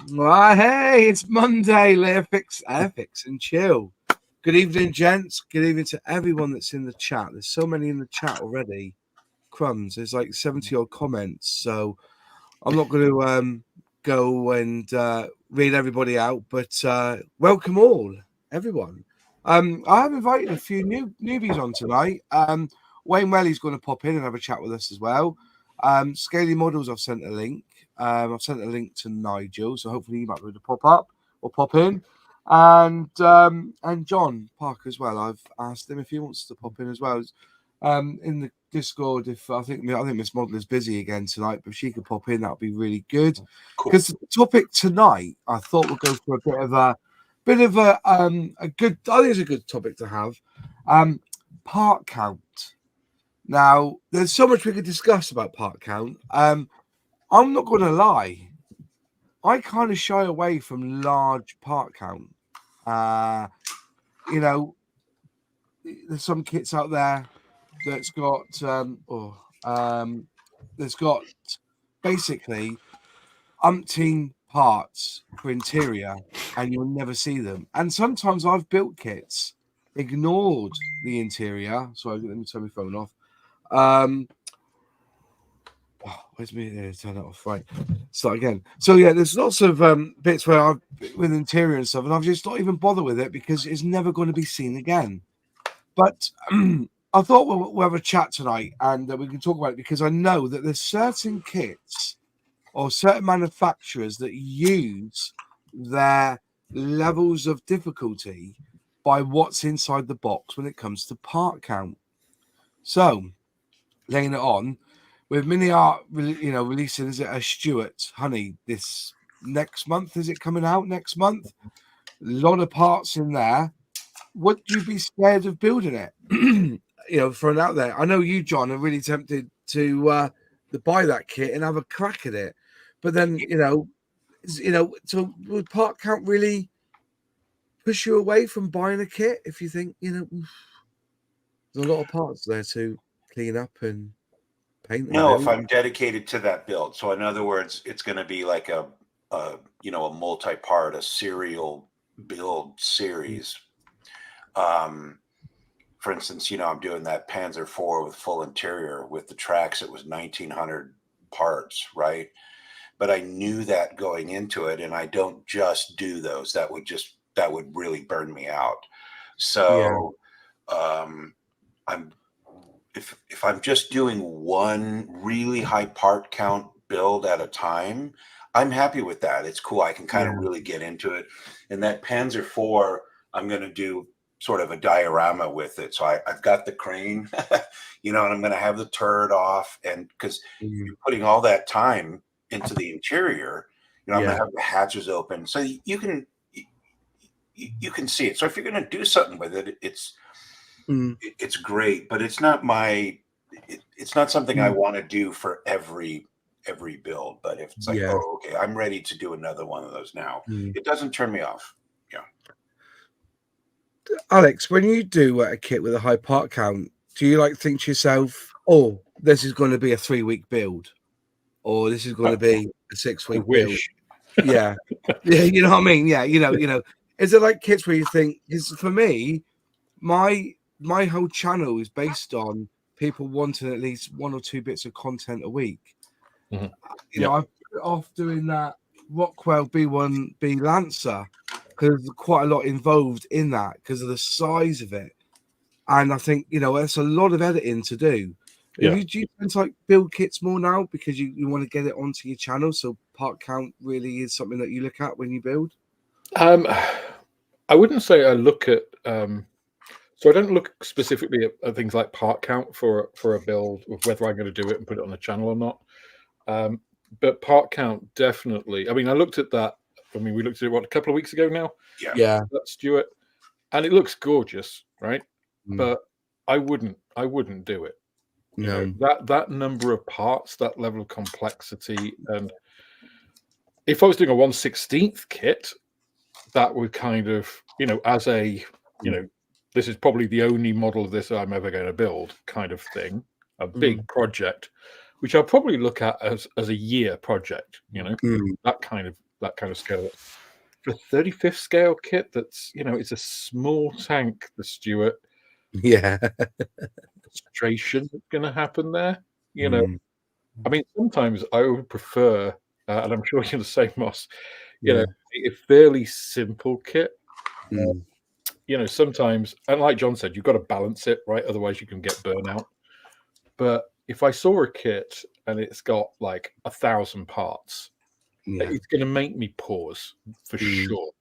Well, hey, it's Monday. Fix and chill. Good evening, gents. Good evening to everyone that's in the chat. There's so many in the chat already. Crumbs. There's like 70 odd comments. So I'm not going to go and read everybody out, but welcome all, everyone. I have invited a few newbies on tonight. Wayne Welly's going to pop in and have a chat with us as well. Scaly Models, I've sent a link. I've sent a link to Nigel, so hopefully he might be able to pop up or pop in. And John Parker as well. I've asked him if he wants to pop in as well. In the Discord, if I think Miss Model is busy again tonight, but if she could pop in, that would be really good. Because the topic tonight, I thought we'll go for a bit of a good. I think it's a good topic to have. Part count. Now, there's so much we could discuss about part count. I'm not going to lie. I kind of shy away from large part count. There's some kits out there that's got that's got basically umpteen parts for interior, and you'll never see them. And sometimes I've built kits, ignored the interior. Sorry, let me turn my phone off. Where's me? Turn it off. Right, start again. So yeah, there's lots of bits where I've with interior and stuff, and I've just not even bothered with it because it's never going to be seen again. But I thought we'll have a chat tonight and we can talk about it because I know that there's certain kits or certain manufacturers that use their levels of difficulty by what's inside the box when it comes to part count. So, laying it on, with Mini Art, releasing, is it a Stuart Honey this next month? Is it coming out next month? A lot of parts in there. Would you be scared of building it? Throwing out there. I know you, John, are really tempted to buy that kit and have a crack at it. But then, so would part count really push you away from buying a kit if you think, there's a lot of parts there to clean up and paint? No, if I'm dedicated to that build. So in other words, it's going to be like a multi-part, a serial build series. For instance, I'm doing that Panzer IV with full interior with the tracks. It was 1,900 parts, right? But I knew that going into it, and I don't just do those. That would really burn me out. So, if I'm just doing one really high part count build at a time, I'm happy with that. It's cool. I can kind of really get into it. And that Panzer IV, I'm going to do sort of a diorama with it. So I've got the crane, and I'm going to have the turret off. And because you're putting all that time into the interior, I'm going to have the hatches open. So you can see it. So if you're going to do something with it, it's great, but it's not it's not something I want to do for every build. But if it's like, oh, okay, I'm ready to do another one of those now, it doesn't turn me off. Yeah. Alex, when you do a kit with a high part count, do you think to yourself, oh, this is going to be a 3-week build, or this is going to be a 6-week build? Yeah. You know what I mean? Yeah. Is it like kits where you think, because for me, my whole channel is based on people wanting at least 1 or 2 bits of content a week. I've put off doing that Rockwell B1B Lancer because there's quite a lot involved in that because of the size of it, and I think it's a lot of editing to do. Do you tend to build kits more now because you want to get it onto your channel? So part count really is something that you look at when you build. I wouldn't say I look at. So I don't look specifically at things like part count for a build, of whether I'm going to do it and put it on the channel or not. But part count, definitely. I mean, I looked at that. I mean, we looked at it, a couple of weeks ago now? Yeah. That's Stuart. And it looks gorgeous, right? But I wouldn't do it. No. That number of parts, that level of complexity. And if I was doing a 1/16th kit, that would kind of, as a, this is probably the only model of this I'm ever going to build kind of thing, a big project. which I'll probably look at as a year project. Mm. that kind of scale. For 35th scale kit, that's it's a small tank. The Stuart Yeah. frustration that's going to happen there. Mm. I mean, sometimes I would prefer, and I'm sure you're the same, Moss. Yeah. A fairly simple kit. Mm. Sometimes, and like John said, you've got to balance it, right? Otherwise, you can get burnout. But if I saw a kit and it's got like 1,000 parts, Yeah. it's going to make me pause for Mm. sure.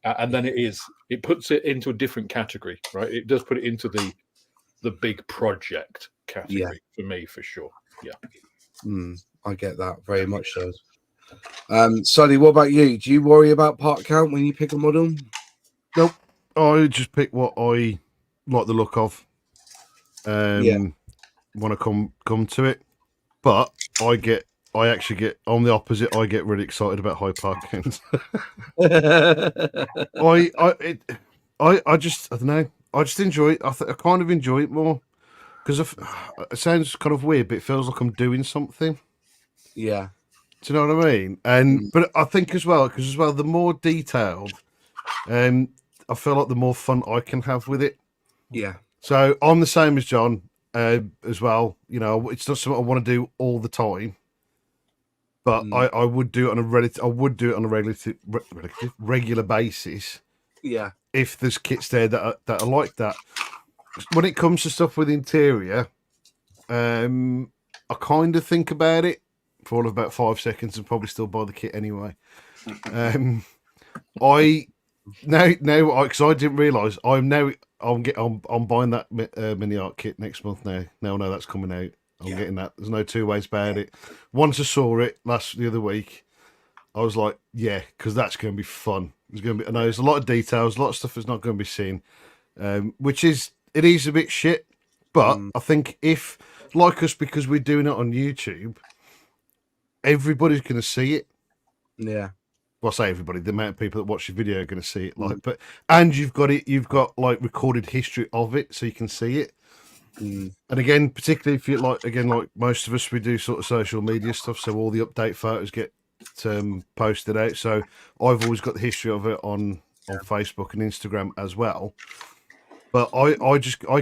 And then it puts it into a different category, right? It does put it into the big project category for me, for sure. Yeah. I get that very much so. Sonny, what about you? Do you worry about part count when you pick a model? Nope. I just pick what I like the look of. When I come to it, but I actually get on the opposite. I get really excited about high part counts. I just I don't know. I just enjoy it. I kind of enjoy it more because it sounds kind of weird, but it feels like I'm doing something. Yeah. Do you know what I mean? And but I think as well, the more detailed, I feel like the more fun I can have with it. Yeah. So I'm the same as John as well. It's not something I want to do all the time, but I would do it on a regular basis. Yeah. If there's kits there that are like that. When it comes to stuff with interior, I kind of think about it for all of about 5 seconds and probably still buy the kit anyway. I now because I didn't realise I'm buying that mini art kit next month now. No, that's coming out. I'm getting that. There's no two ways about it. Once I saw it the other week, I was like, yeah, because that's going to be fun. I know there's a lot of details, a lot of stuff that's not going to be seen, which is a bit shit. But I think if, like us, because we're doing it on YouTube, everybody's going to see it. Yeah. Well, I say everybody, the amount of people that watch the video are going to see it. And you've got like recorded history of it, so you can see it. And again, particularly if you like most of us, we do sort of social media stuff, so all the update photos get posted out. So I've always got the history of it on Facebook and Instagram as well. But I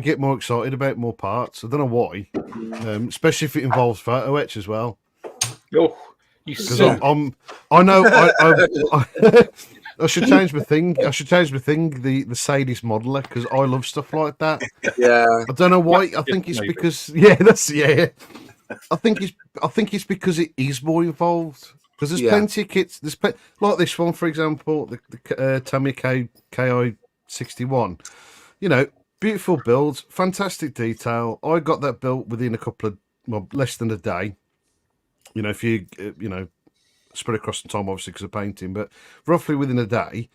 get more excited about more parts. I don't know why, especially if it involves photo etch as well. Oh, because I know I should change my thing. I should change my thing. The sadist modeler, because I love stuff like that. Yeah, I don't know why. I think it's because I think it's because it is more involved. Because there's plenty of kits. Like this one, for example, the Tamiya KI-61. Beautiful builds, fantastic detail. I got that built within less than a day. If you spread across the time, obviously because of painting, but roughly within a day.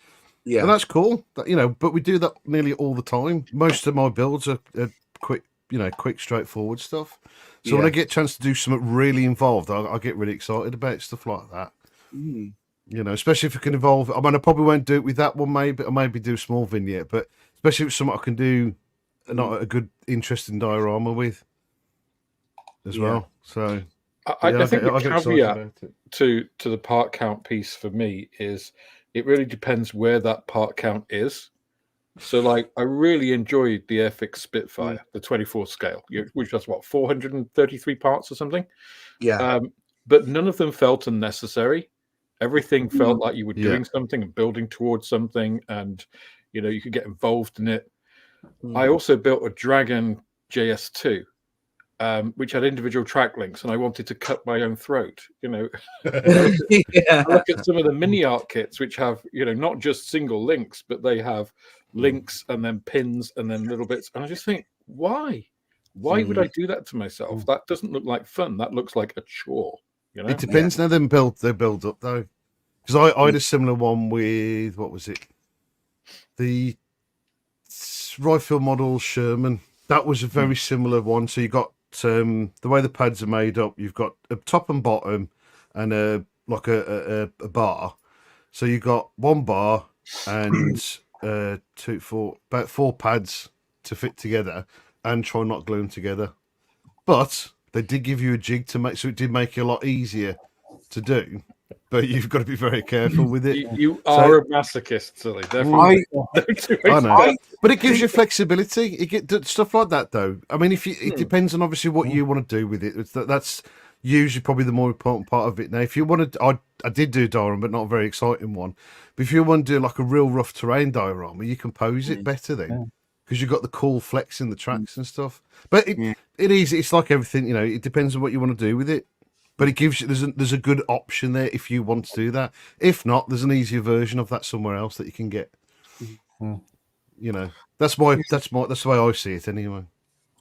Yeah, and that's cool. But we do that nearly all the time. Most of my builds are quick, straightforward stuff. So when I get a chance to do something really involved, I get really excited about stuff like that. Especially if it can involve. I mean, I probably won't do it with that one. Maybe I maybe do a small vignette, but especially if it's something I can do, not a good, interesting diorama with as well. So. I think the caveat to the part count piece for me is it really depends where that part count is. So, like, I really enjoyed the Airfix Spitfire, the 24 scale, which was 433 parts or something. Yeah. But none of them felt unnecessary. Everything felt like you were doing something and building towards something, and you could get involved in it. I also built a Dragon JS2. Which had individual track links, and I wanted to cut my own throat. I look at some of the mini art kits, which have not just single links, but they have links and then pins and then little bits. And I just think, why would I do that to myself? That doesn't look like fun. That looks like a chore. It depends. Now they build up though, because I had a similar one with what was it? The rifle model Sherman. That was a very similar one. So you got. The way the pads are made up, you've got a top and bottom and a bar. So you got one bar and about 4 pads to fit together and try not glue them together. But they did give you a jig to make, so it did make it a lot easier to do. But you've got to be very careful with it. You are a masochist, silly. Therefore, I know. But it gives you flexibility. You get stuff like that, though. I mean, it depends on obviously what you want to do with it. That's usually probably the more important part of it. Now, if you want to, I did do a diorama, but not a very exciting one. But if you want to do like a real rough terrain diorama, you can pose it better then, because you've got the cool flex in the tracks and stuff. But it is. It's like everything, It depends on what you want to do with it. But it gives you there's a good option there if you want to do that. If not, there's an easier version of that somewhere else that you can get. That's the way I see it anyway.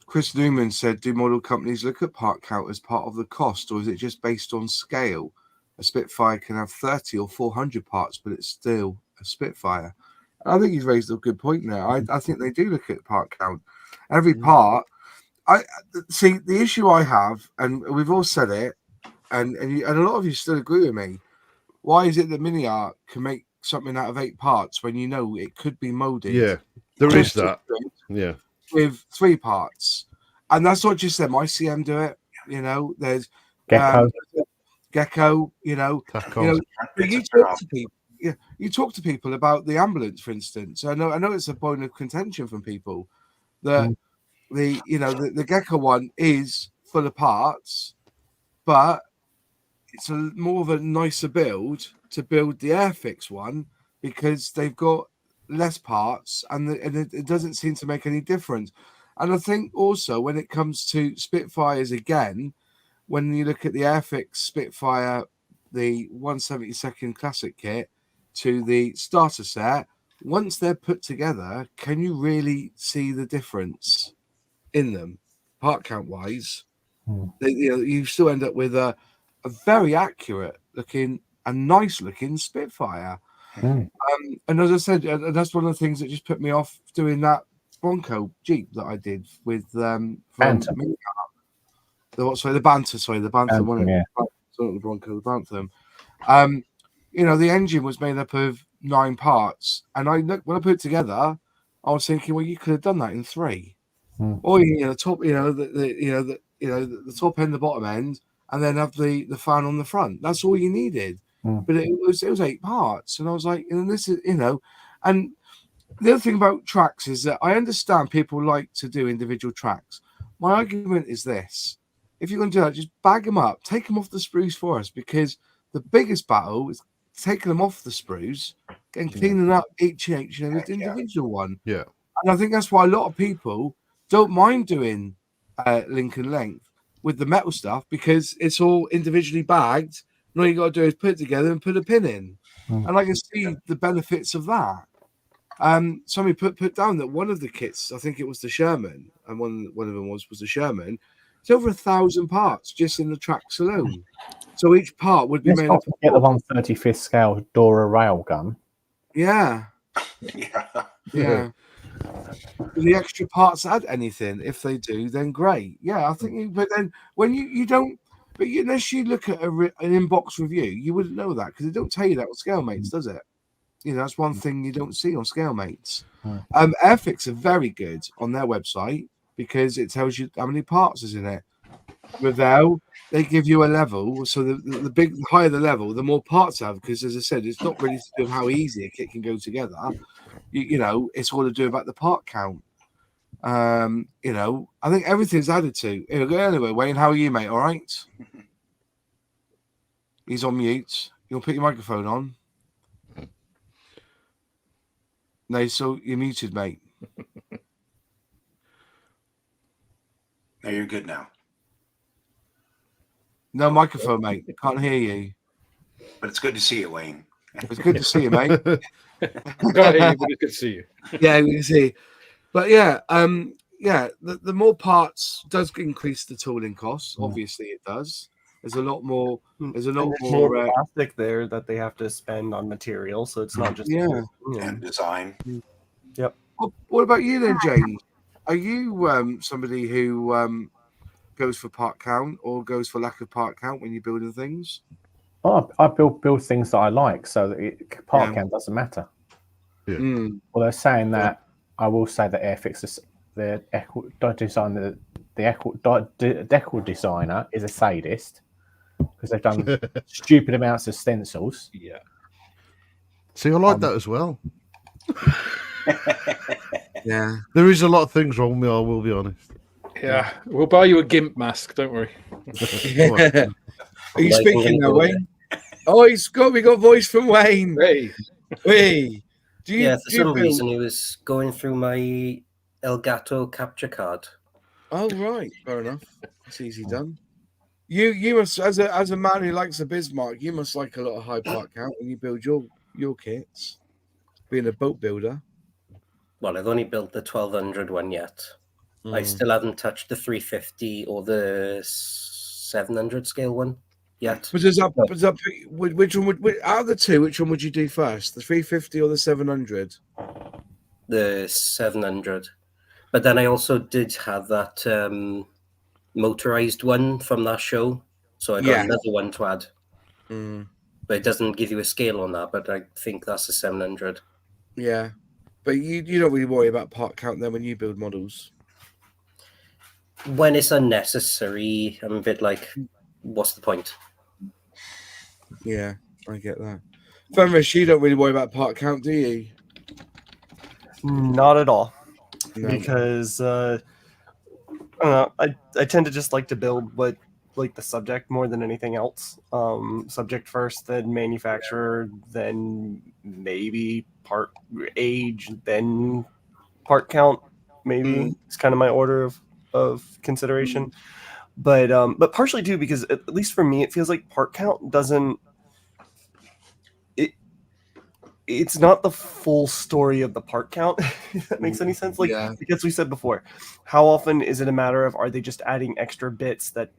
Chris Newman said, "Do model companies look at part count as part of the cost, or is it just based on scale? A Spitfire can have 30 or 400 parts, but it's still a Spitfire." I think he's raised a good point there. I think they do look at part count. Every part. I see the issue I have, and we've all said it. And a lot of you still agree with me. Why is it that Mini Art can make something out of 8 parts when you know it could be molded? Yeah, there is that. Yeah, with 3 parts, and that's not just them. ICM do it. There's Gecko. Gecko. Taco. You talk to people. Yeah, you talk to people about the ambulance, for instance. I know it's a point of contention from people that the Gecko one is full of parts, but it's more of a nicer build to build the Airfix one because they've got less parts and it doesn't seem to make any difference. And I think also when it comes to Spitfires again, when you look at the Airfix Spitfire, the 172nd Classic kit to the starter set, once they're put together, can you really see the difference in them, part count wise? You still end up with a very accurate looking and nice looking Spitfire. And as I said, that's one of the things that just put me off doing that Bronco Jeep that I did with Banter. The Banter one. Yeah. Not the Bronco, the Bantam. The engine was made up of 9 parts, and when I put it together, I was thinking, well, you could have done that in 3, or the top, the top end, the bottom end, and then have the fan on the front. That's all you needed. But it was 8 parts, and I was like, this is and the other thing about tracks is that I understand people like to do individual tracks. My argument is this: if you're going to do that, just bag them up, take them off the sprues for us, because the biggest battle is taking them off the sprues and cleaning up each individual one. Yeah, and I think that's why a lot of people don't mind doing link and length with the metal stuff, because it's all individually bagged. And all you got to do is put it together and put a pin in. And I can see the benefits of that. Somebody put down that one of the kits, I think it was the Sherman, and one of them was the Sherman. It's over 1,000 parts just in the tracks alone. So each part would be made up. Get the 1/35 scale Dora railgun. Yeah. Yeah. The extra parts add anything. If they do, then great. Yeah, I think. But then when you don't, but unless you look at an inbox review, you wouldn't know that, because they don't tell you that with ScaleMates, does it? That's one thing you don't see on ScaleMates. Airfix are very good on their website because it tells you how many parts is in it. Revell, they give you a level, so the higher the level, the more parts have, because as I said, it's not really to do with how easy a kit can go together. It's all to do about the part count. I think everything's added to. Anyway, Wayne, how are you, mate? All right? He's on mute. You'll put your microphone on. No, so you're muted, mate. No, you're good now. No microphone, mate. Can't hear you. But it's good to see you, Wayne. It's good to see you, mate. Can't hear you, but it's good to see you. Yeah, we can see. But the more parts does increase the tooling costs. Obviously, it does. There's a lot more. There's a lot more plastic there that they have to spend on material, so it's not just and design. Yep. What about you then, James? Are you somebody who goes for part count or goes for lack of part count when you're building things? Oh, I build things that I like, so that part count doesn't matter. Yeah. Although saying that, I will say that Airfix don't design decor designer is a sadist because they've done stupid amounts of stencils. Yeah. See, I like that as well. Yeah. There is a lot of things wrong with me, I will be honest. Yeah. We'll buy you a GIMP mask, don't worry. Are you speaking now, Wayne? Oh, we got voice from Wayne. Hey. Hey. For some reason he was going through my Elgato capture card. Oh right, fair enough. That's easy done. You must, as a man who likes a Bismarck, you must like a lot of high part count when you build your kits. Being a boat builder. Well, I've only built the 1200 one yet. I still haven't touched the 350 or the 700 scale one yet. But which one would out of the two? Which one would you do first, the 350 or the 700? The 700. But then I also did have that motorized one from that show, so I got another one to add. But it doesn't give you a scale on that. But I think that's a 700. Yeah, but you don't really worry about part count then when you build models. When it's unnecessary, I'm a bit like, what's the point? Yeah, I get that. Fenris, you don't really worry about part count, do you? Not at all, No. because I tend to just like to build what like the subject more than anything else. Subject first, then manufacturer, then maybe part age, then part count. Maybe it's kind of my order of consideration. But partially too because at least for me it feels like part count doesn't. It's not the full story of the part count, if that makes any sense. Like, because we said before, how often is it a matter of are they just adding extra bits that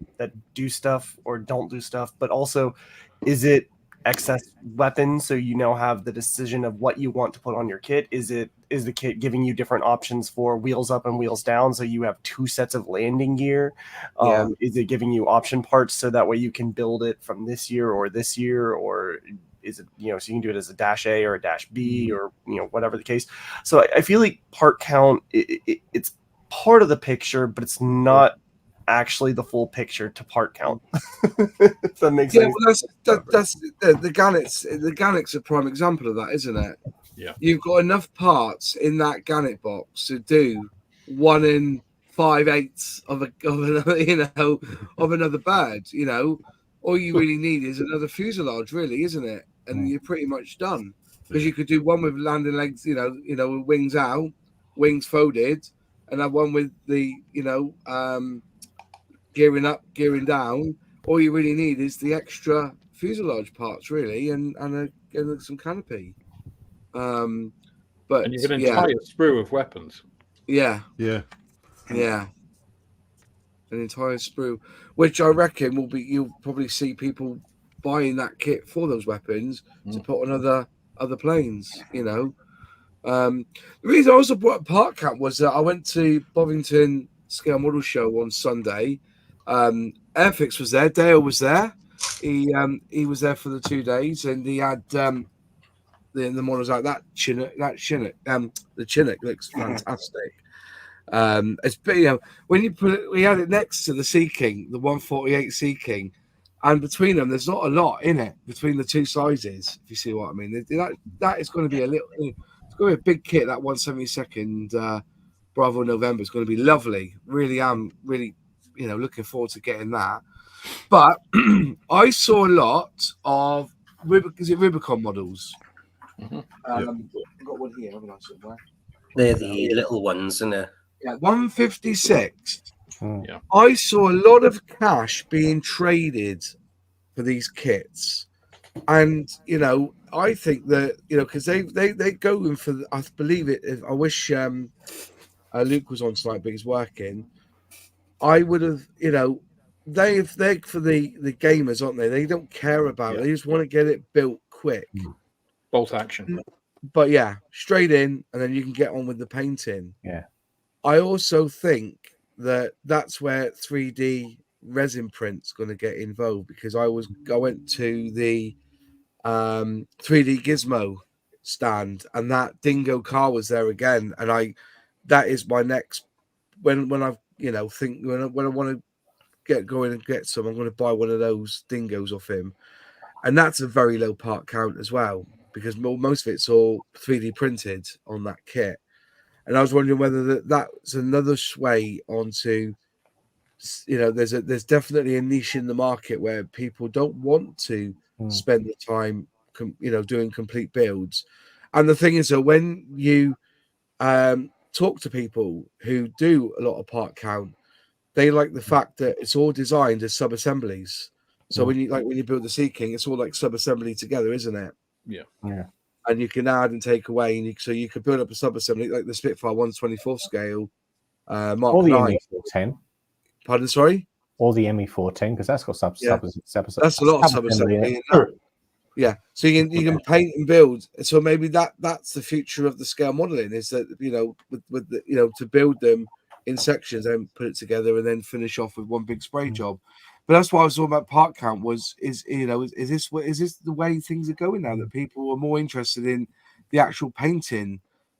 do stuff or don't do stuff? But also, is it excess weapons so you now have the decision of what you want to put on your kit? Is the kit giving you different options for wheels up and wheels down so you have two sets of landing gear? Is it giving you option parts so that way you can build it from this year, or is it, so you can do it as a -A or a -B or, whatever the case. So I feel like part count, it's part of the picture, but it's not actually the full picture to part count. If that makes sense. Well, that's the Gannett's a prime example of that, isn't it? Yeah. You've got enough parts in that Gannet box to do 1 in 5/8 of another, of another bird, All you really need is another fuselage, really, isn't it? And you're pretty much done, because you could do one with landing legs, with wings out, wings folded, and have one with the, gearing up, gearing down. All you really need is the extra fuselage parts, really, and some canopy. But and you've an entire sprue of weapons. Yeah. An entire sprue, which I reckon you'll probably see people buying that kit for those weapons to put on other planes. The reason I also brought up part count was that I went to Bovington Scale Model Show on Sunday. Airfix was there, Dale was there. He was there for the 2 days, and he had the models like that Chinook. The Chinook looks fantastic. It's when you put it, we had it next to the Sea King, the 148 Sea King, and between them, there's not a lot in it between the two sizes. If you see what I mean, that is going to be it's going to be a big kit. That 172nd Bravo November is going to be lovely. Really am looking forward to getting that. But I saw a lot of Rubicon models. I've got one here, haven't I, somewhere? They're the little ones, isn't it? Yeah, 156. Yeah. I saw a lot of cash being traded for these kits, and I think that because they go in for I believe it. I wish Luke was on tonight, but he's working. I would have they're for the gamers, aren't they? They don't care about it. They just want to get it built quick, bolt action. But straight in, and then you can get on with the painting. Yeah. I also think that that's where 3D resin print's going to get involved, because I went to the 3D Gizmo stand, and that Dingo car was there again, and that is my next when I've think when I want to get going and get some, I'm going to buy one of those dingoes off him, and that's a very low part count as well because most of it's all 3D printed on that kit. And I was wondering whether that's another sway onto, there's definitely a niche in the market where people don't want to spend the time, doing complete builds. And the thing is that when you talk to people who do a lot of part count, they like the fact that it's all designed as sub assemblies. So when you build the Sea King, it's all like sub assembly together, isn't it? Yeah. And you can add and take away, and so you could build up a sub assembly like the Spitfire 1/24 scale, Mark Or the 9. ME410. Pardon, sorry. Or the ME410 because that's got sub. That's a lot of sub assembly. Yeah, so you can paint and build. So maybe that's the future of the scale modeling is that with the, to build them in sections and put it together and then finish off with one big spray job. But that's why I was talking about part count is this the way things are going now, that people are more interested in the actual painting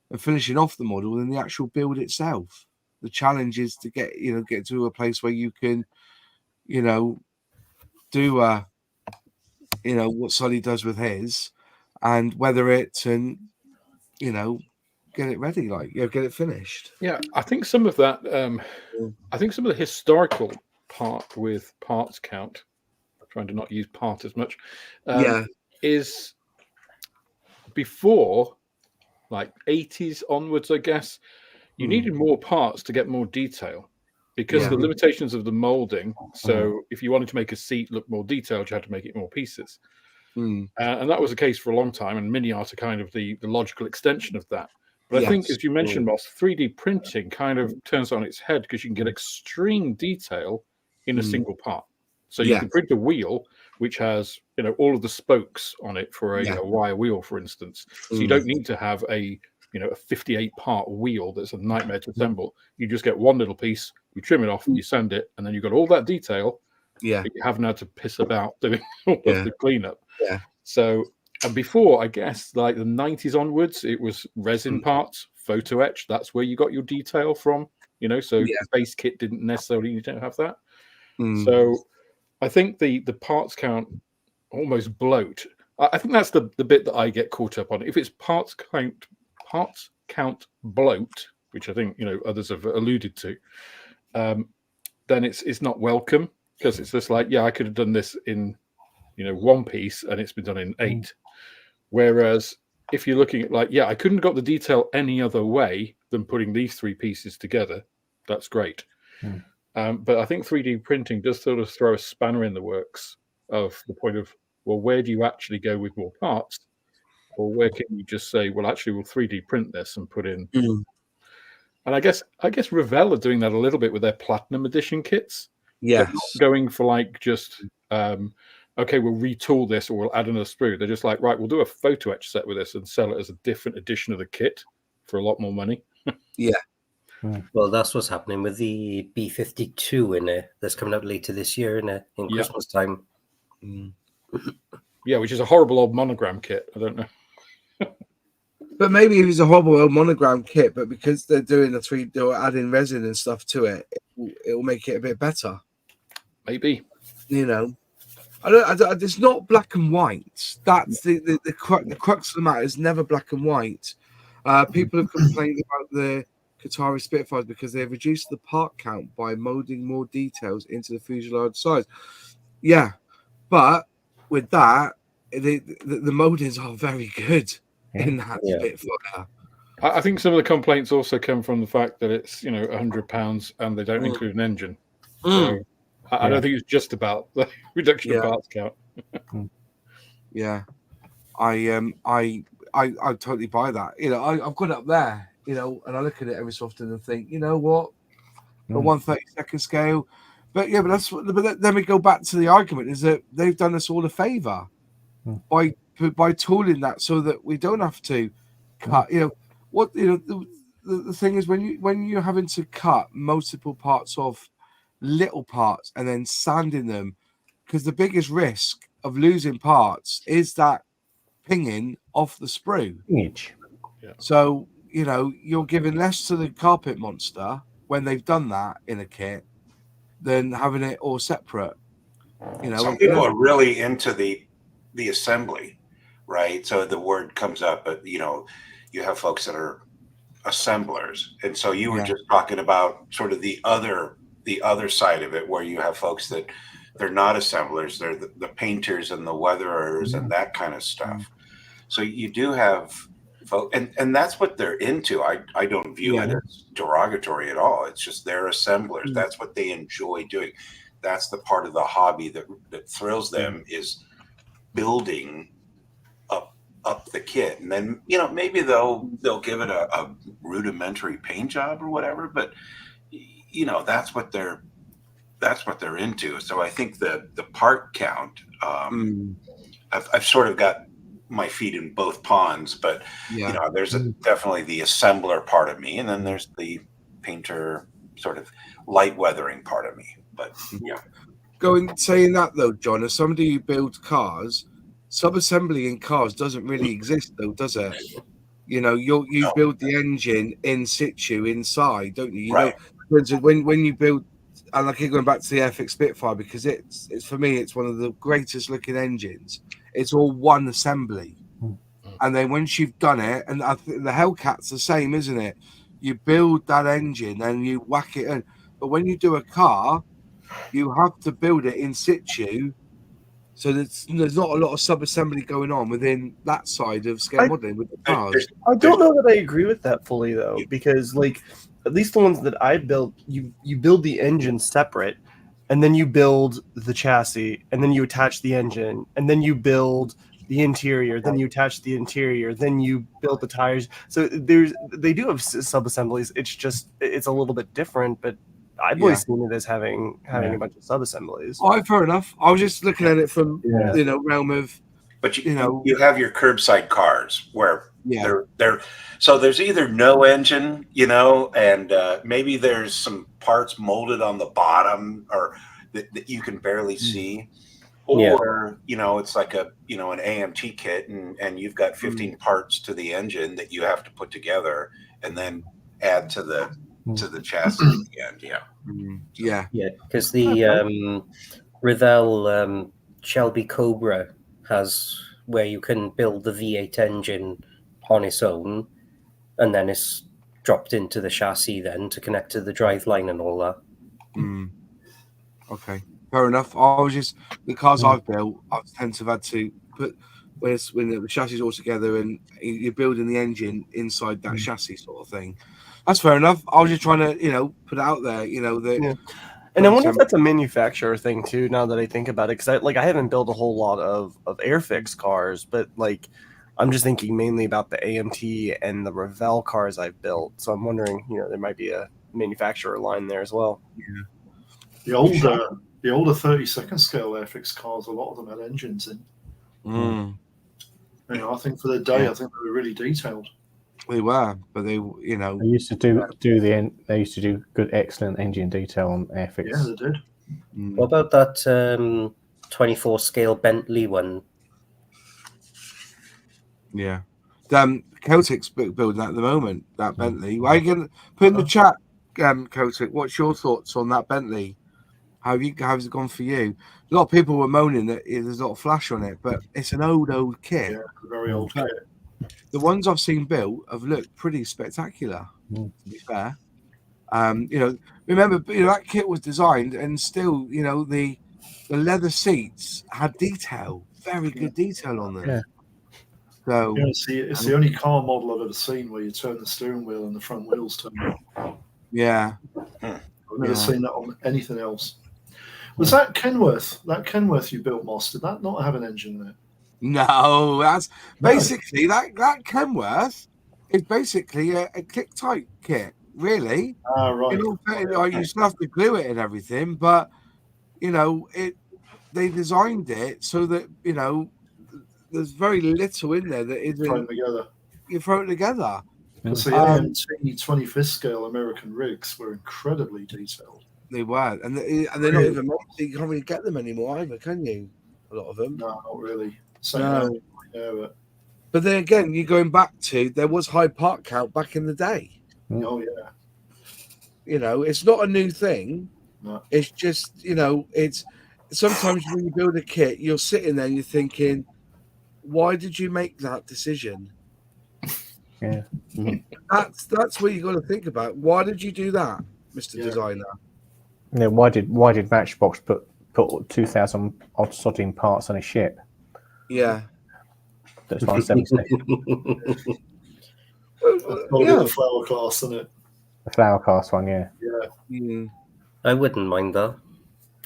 and finishing off the model than the actual build itself. The challenge is to get to a place where you can do what Sully does with his and weather it and get it ready, get it finished. Yeah, I think some of that I think some of the historical part with parts count, trying to not use part as much, is before like 80s onwards, I guess. You needed more parts to get more detail because of the limitations of the molding. So if you wanted to make a seat look more detailed, you had to make it more pieces. And that was the case for a long time, and mini art are kind of the logical extension of that. But I think, as you mentioned, Ross, 3D printing kind of turns on its head because you can get extreme detail in a single part. So you can print a wheel which has all of the spokes on it for a wire wheel, for instance. So you don't need to have a 58 part wheel that's a nightmare to assemble. You just get one little piece, you trim it off, you sand it, and then you've got all that detail. But you haven't had to piss about doing all of the cleanup. So, and before, I guess, like the 90s onwards, it was resin parts, photo etch. That's where you got your detail from, so base kit didn't necessarily need to have that. So I think the parts count almost bloat. I think that's the bit that I get caught up on. If it's parts count bloat, which I think, others have alluded to, then it's not welcome because it's just like, I could have done this in, one piece and it's been done in 8. Whereas if you're looking at I couldn't have got the detail any other way than putting these 3 pieces together. That's great. But I think 3D printing does sort of throw a spanner in the works of the point of, well, where do you actually go with more parts? Or where can you just say, well, actually, we'll 3D print this and put in. And I guess Revell are doing that a little bit with their Platinum Edition kits. They're not going for just, okay, we'll retool this or we'll add another sprue. They're just like, right, we'll do a photo etch set with this and sell it as a different edition of the kit for a lot more money. Well, that's what's happening with the B52 in it. That's coming out later this year in Christmas time. Yeah, which is a horrible old monogram kit. I don't know. But maybe it was a horrible old monogram kit, but because they're doing they're adding resin and stuff to it, it'll make it a bit better. Maybe. It's not black and white. That's the crux of the matter. It's never black and white. People have complained about the Qatari Spitfires because they've reduced the part count by molding more details into the fuselage size. Yeah, but with that, the moldings are very good in that Spitfire. I think some of the complaints also come from the fact that it's £100 and they don't include an engine. So I don't think it's just about the reduction of parts count. I totally buy that. I've got it up there, and I look at it every so often and think, what, the 1/32 scale. But then we go back to the argument is that they've done us all a favor by tooling that so that we don't have to cut. The thing is when you're having to cut multiple parts off little parts and then sanding them, because the biggest risk of losing parts is that pinging off the sprue. So you're giving less to the carpet monster when they've done that in a kit than having it all separate. You know, some people are really into the assembly, right? So the word comes up, but you know, you have folks that are assemblers, and so you were just talking about sort of the other side of it, where you have folks that they're not assemblers, they're the painters and the weatherers and that kind of stuff. So you do have folks, and that's what they're into. I don't view it as derogatory at all. It's just they're assemblers. That's what they enjoy doing. That's the part of the hobby that thrills them, is building up the kit. And then, you know, maybe they'll give it a rudimentary paint job or whatever, but you know, that's what they're into. So I think the part count, I've sort of got my feet in both ponds, but you know, there's definitely the assembler part of me, and then there's the painter sort of light weathering part of me. But saying that though, John, as somebody who builds cars, sub-assembly in cars doesn't really exist though, does it? You know, you build the engine in situ inside, don't you? You know, for instance, when you build, and I keep going back to the FX Spitfire because it's for me, it's one of the greatest looking engines. It's all one assembly, and then once you've done it, and I think the Hellcat's the same, isn't it? You build that engine and you whack it in. But when you do a car, you have to build it in situ. So there's not a lot of sub-assembly going on within that side of scale modeling with the cars. I don't know that I agree with that fully, though, because like at least the ones that I built, you build the engine separate, and then you build the chassis, and then you attach the engine, and then you build the interior, then you attach the interior, then you build the tires. So they do have sub-assemblies. It's a little bit different, but I've always seen it as having a bunch of sub-assemblies. Oh, fair enough. I was just looking at it from you know, realm of, but you know, you have your curbside cars where they're so there's either no engine, you know, and maybe there's some parts molded on the bottom or that you can barely see, or you know, it's like an AMT kit and you've got 15 parts to the engine that you have to put together and then add to the chassis at the end. Because the Revell Shelby Cobra has where you can build the V8 engine on its own, and then it's dropped into the chassis then to connect to the driveline and all that. Okay, fair enough. I was just the cars I've built, I tend to have had to put when the chassis is all together and you're building the engine inside that chassis sort of thing. That's fair enough. I was just trying to, you know, put it out there, you know, that. And I wonder if that's a manufacturer thing too. Now that I think about it, because I haven't built a whole lot of Airfix cars, but like I'm just thinking mainly about the AMT and the Revell cars I've built. So I'm wondering, you know, there might be a manufacturer line there as well. The older 32nd scale Airfix cars, a lot of them had engines in. You know, I think for the day, I think they were really detailed. They were, but they, you know, they used to do good, excellent engine detail on Airfix. Yeah, they did. What about that 24 scale Bentley one? Yeah, Celtic's building that at the moment. That Bentley. Why are you gonna put in the chat, Celtic? What's your thoughts on that Bentley? How's it gone for you? A lot of people were moaning that there's a lot of flash on it, but it's an old kit. Yeah, a very old kit. The ones I've seen built have looked pretty spectacular, to be fair. You know, remember, you know, that kit was designed and still, you know, the leather seats had detail, very good detail on them. So it's the only car model I've ever seen where you turn the steering wheel and the front wheels turn. I've never seen that on anything else. Was that Kenworth? That Kenworth you built, Moss, did that not have an engine in it? No, that's basically that Kenworth is basically a click type kit, really. Right. You still have to glue it and everything, but you know, they designed it so that, you know, there's very little in there that isn't thrown together. You throw it together. Because the AMT 25th scale American rigs were incredibly detailed. They were, and they're not even. You can't really get them anymore either, can you? A lot of them. No, not really. But then again, you're going back to there was high part count back in the day. Oh yeah. You know, it's not a new thing. No. It's just, you know, it's sometimes when you build a kit, you're sitting there and you're thinking, why did you make that decision? Yeah. That's what you got to think about. Why did you do that, Mr. Designer? Yeah, why did Matchbox put 2,000 odd sodding parts on a ship? Yeah. That's 176. That's got to be the flower class, isn't it? The flower cast one, yeah. Yeah. Mm. I wouldn't mind that.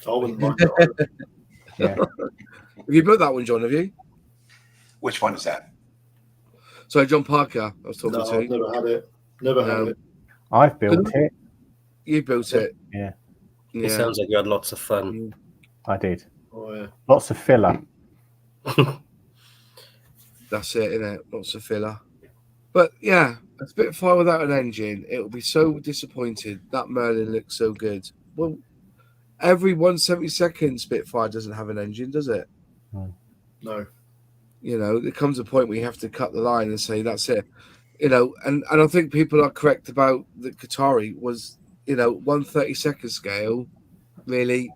I wouldn't mind that. Yeah. Have you built that one, John? Have you? Which one is that? Sorry, John Parker. I was talking No, to. I've never had it. Never had it. I've built it. You built it. Yeah. It sounds like you had lots of fun. I did. Oh, yeah. Lots of filler. That's it, isn't it? Lots of filler. But yeah, a Spitfire without an engine, it will be so disappointed. That Merlin looks so good. Well, every 172nd Spitfire doesn't have an engine, does it? No. You know, there comes a point where you have to cut the line and say that's it. You know, and I think people are correct about the Qatari was, you know, 132nd scale. Really,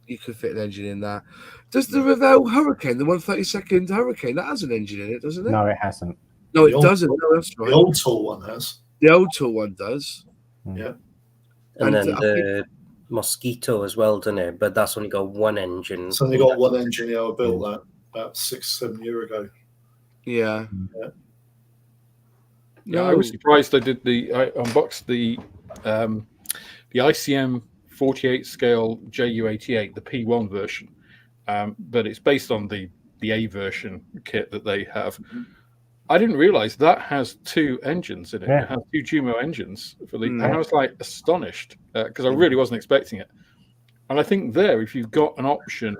you could fit an engine in that. Does the Revell Hurricane, the 132nd Hurricane, that has an engine in it, doesn't it? No, it hasn't. No, it doesn't. No, that's right. The old tool one has. The old tool one does. Yeah. And then the Mosquito as well, doesn't it? But that's only got one engine. It's only got one engine. Yeah, I built that about 6-7 years ago. Yeah. Yeah, I was surprised I unboxed the ICM 48 scale JU88, the P1 version, but it's based on the A version kit that they have. I didn't realize that has two engines in it. Yeah. It has two Jumo engines for the, and I was like astonished because I really wasn't expecting it. And I think there, if you've got an option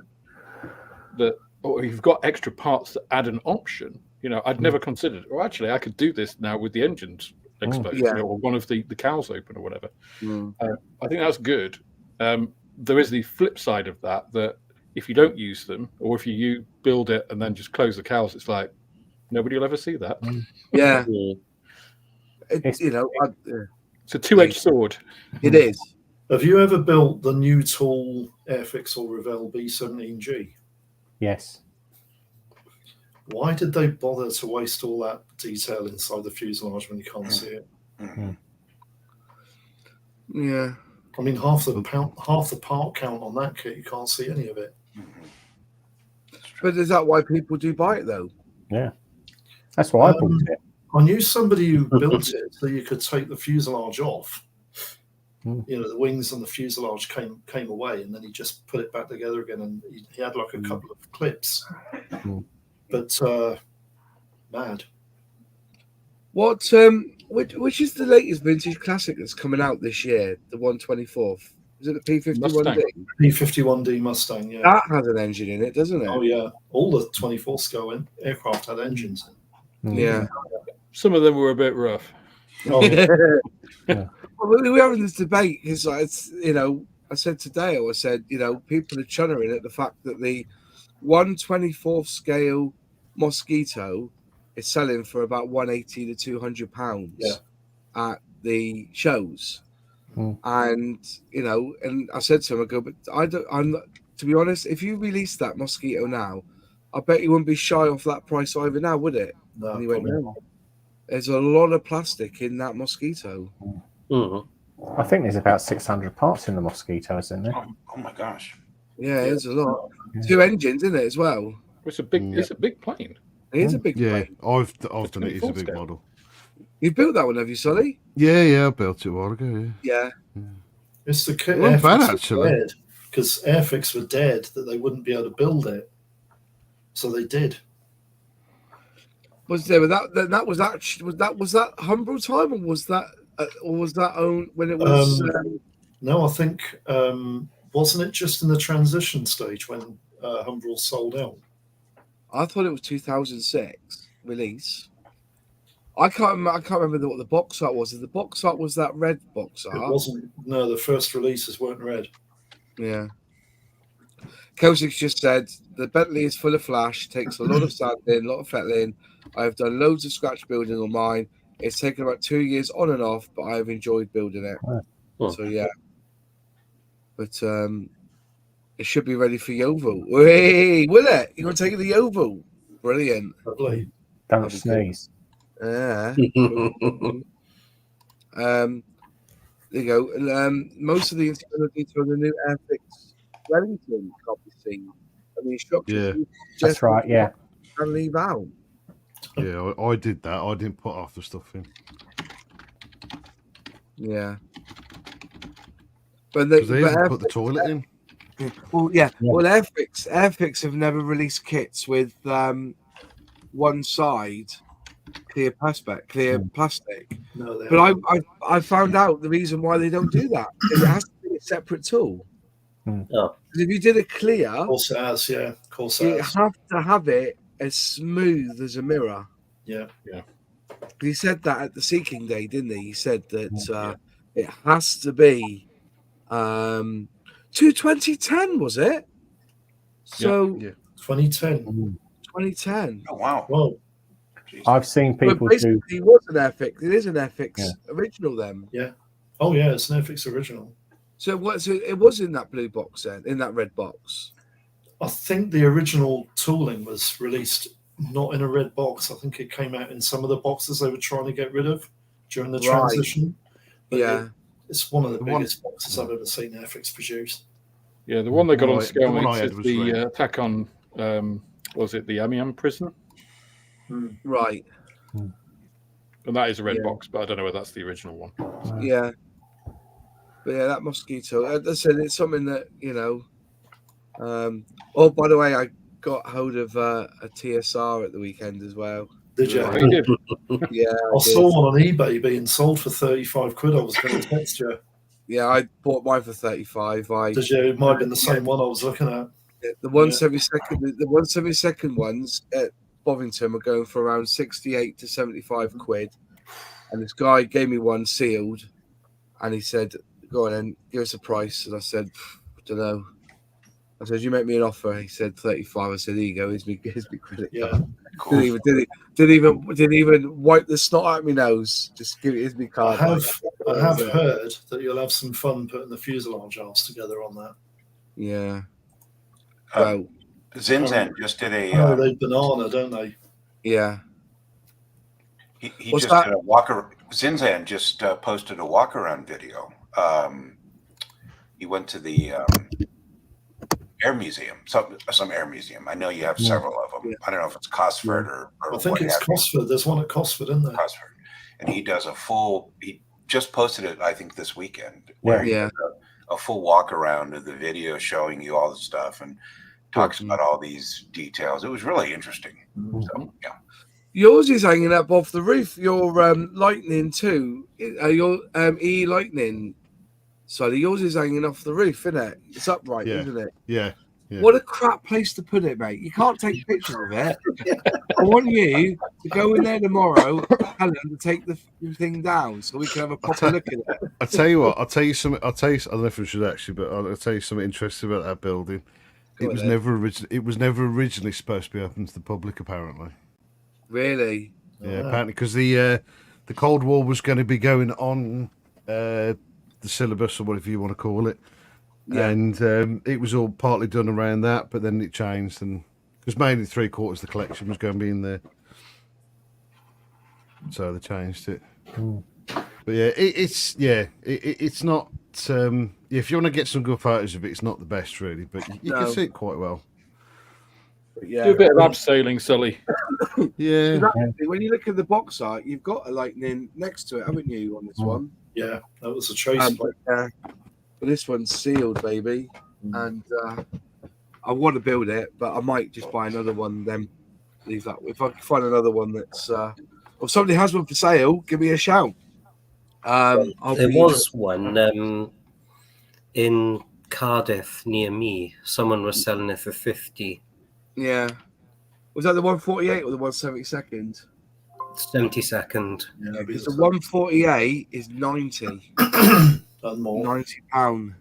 or you've got extra parts that add an option, you know, I'd never considered. Well, actually, I could do this now with the engines exposed, you know, or one of the cowls open or whatever. I think that's good. There is the flip side of that if you don't use them, or if you build it and then just close the cowls, it's like nobody will ever see that. Yeah. It's, you know, it's a two-edged sword. It is. Have you ever built the new tool Airfix or Revell B17G? Yes. Why did they bother to waste all that detail inside the fuselage when you can't see it? Yeah. I mean, half the part count on that kit, you can't see any of it. But is that why people do buy it though? Yeah. That's why I bought it. I knew somebody who built it so you could take the fuselage off. You know, the wings and the fuselage came away, and then he just put it back together again, and he had like a couple of clips. But mad. What? Which is the latest vintage classic that's coming out this year? The 124th. Is it the P51D? P51D Mustang. Yeah. That has an engine in it, doesn't it? Oh yeah. All the 24 scale aircraft had engines in. Yeah. Some of them were a bit rough. Oh, yeah. Well, we're having this debate because it's, you know, I said today, you know, people are chunnering at the fact that the 1/24th scale Mosquito is selling for about £180 to £200 at the shows. And, you know, and I said to him, I go, but I'm not, to be honest, if you release that Mosquito now, I bet you wouldn't be shy off that price either now, would it? No, and he went, no. There's a lot of plastic in that Mosquito. I think there's about 600 parts in the Mosquito, isn't there? Oh my gosh. Yeah, there's a lot. 2 engines in it as well. It's a big plane. It is a big plane. I've done it. It's a big model. You built that one, have you, Solly? Yeah, I built it a while ago. Yeah. It's the kit. Not bad, actually. Because Airfix were dead that they wouldn't be able to build it, so they did. Was there that was that Humbrol time, or was that own when it was? No, I think wasn't it just in the transition stage when Humbrol sold out? I thought it was 2006 release. I can't remember what the box art was. The box art was that red box art. It wasn't. No, the first releases weren't red. Yeah. Kosik's just said the Bentley is full of flash, takes a lot of sanding, a lot of fettling. I have done loads of scratch building on mine. It's taken about 2 years on and off, but I have enjoyed building it. So yeah, but it should be ready for Yeovil. Hey, will it? You want to take it to Yeovil? Brilliant. Lovely. Don't sneeze. Yeah. There you go. Most of the instability for the new Airfix Wellington can't be seen. I mean, instructions. That's right. Yeah. And leave out. Yeah, I did that. I didn't put half the stuff in. Yeah. But they even put the toilet in. Well, yeah. Well, Airfix have never released kits with one side clear plastic. No, but I found out the reason why they don't do that. It has to be a separate tool. Oh. If you did a clear, of course it has. Yeah, of course you it has. have to have it as smooth as a mirror. Yeah. He said that at the Seeking Day, didn't he? He said that it has to be 2010, was it? So 2010. 2010. Oh wow. Whoa. I've seen people do. It was an Airfix. It is an Airfix original then. Yeah. Oh yeah, it's an Airfix original. So it was in that blue box then, in that red box. I think the original tooling was released not in a red box. I think it came out in some of the boxes they were trying to get rid of during the transition. But it's one of the biggest boxes I've ever seen Airfix produce. Yeah, the one they got on scale is was the attack on, was it the Amiens prison? Right. And that is a red box, but I don't know whether that's the original one. Yeah. But yeah, that mosquito. As I said, it's something that, you know. Oh, by the way, I got hold of a TSR at the weekend as well. Did you? Yeah. I saw one on eBay being sold for 35 quid. I was going to text you. Yeah, I bought mine for 35. Did you? It might have been the same one I was looking at. The 172nd ones at Bovington are going for around 68 to 75 quid. And this guy gave me one sealed, and he said, "Go on and give us a price." And I said, "I don't know." I said, "You make me an offer." He said 35. I said, "Here you go. Here's me credit card." Cool. Didn't even wipe the snot out of my nose. Just give it. Here's me card. I have heard that you'll have some fun putting the fuselage arms together on that. Yeah. Well, Zinzan just did a. They banana, don't they? Yeah. He just did a walk. Zinzan just posted a walk around video. He went to the air museum, some air museum. I know you have several of them. I don't know if it's Cosford or I think it's Cosford. There's one at Cosford, isn't there? Cosford, and he does a full. He just posted it, I think, this weekend. Where he does a full walk around of the video showing you all the stuff and talks about all these details. It was really interesting. So, yeah. Yours is hanging up off the roof. Your Lightning too. Your E Lightning. So yours is hanging off the roof, isn't it? It's upright, isn't it? Yeah. What a crap place to put it, mate. You can't take pictures of it. I want you to go in there tomorrow, Helen, to take the thing down so we can have a proper look at it. I'll tell you what. I'll tell you something. I don't know if we should actually, but I'll tell you something interesting about that building. It was never originally supposed to be open to the public, apparently. Really? Yeah, apparently because the Cold War was going to be going on the syllabus or whatever you want to call it, and it was all partly done around that, but then it changed, and because mainly 3/4 of the collection was going to be in there, so they changed it. But yeah, it's not. If you want to get some good photos of it, it's not the best really, but you can see it quite well. Yeah. Do a bit of abseiling, Sully. Yeah. Exactly. When you look at the box art, you've got a Lightning next to it, haven't you, on this one? Yeah, that was a trace plate. But this one's sealed, baby. And I want to build it, but I might just buy another one, then leave that. If I can find another one that's... if somebody has one for sale, give me a shout. There was one in Cardiff near me. Someone was selling it for 50. Yeah. Was that the 148 or the 172nd? 72nd. Yeah, because the 148 is 90. £90.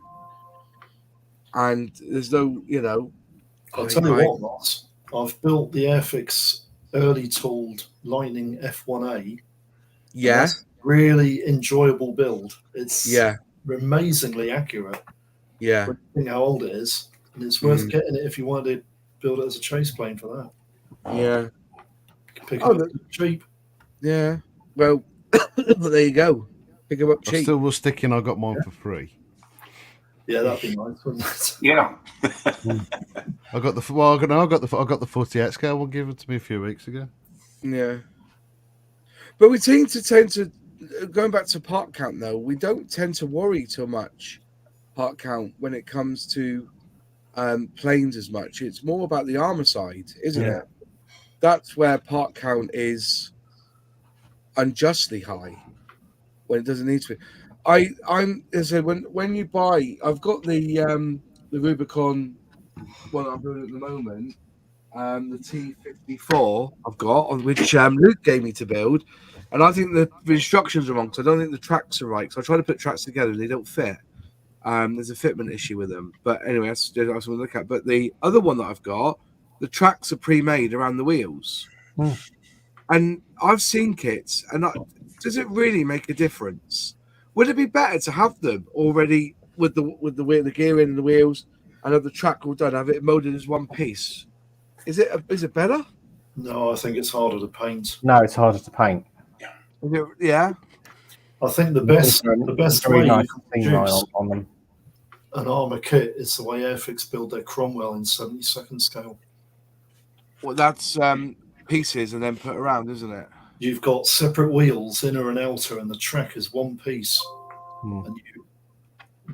And there's no, I'll tell you what, Ross. I've built the Airfix early tooled Lightning F1A. Yeah. Really enjoyable build. It's amazingly accurate. Yeah. When you think how old it is, and it's worth getting it if you wanted to build it as a chase plane for that. Yeah. You can pick it up cheap. Yeah. Well, there you go. Pick them up I cheap. still was sticking. I got mine for free. Yeah, that'd be nice, wouldn't it? Yeah. I got the 48 scale one given to me a few weeks ago. Yeah. But we tend to going back to part count though, we don't tend to worry too much part count when it comes to planes as much. It's more about the armor side, isn't it? That's where part count is unjustly high when it doesn't need to be. I'm when you buy, I've got the Rubicon one I'm doing at the moment, the T-54 I've got, which Luke gave me to build, and I think the instructions are wrong because I don't think the tracks are right. So I try to put tracks together and they don't fit. There's a fitment issue with them, but anyway, that's what I was going to look at. But the other one that I've got, the tracks are pre-made around the wheels, and I've seen kits, and does it really make a difference? Would it be better to have them already with the gearing and the wheels, and have the track all done, have it molded as one piece? Is it better? No, I think it's harder to paint. No, it's harder to paint. Yeah. I think the best way you can produce on them. An armor kit is the way Airfix build their Cromwell in 72nd scale. Well, that's pieces and then put around, isn't it? You've got separate wheels, inner and outer, and the track is one piece. And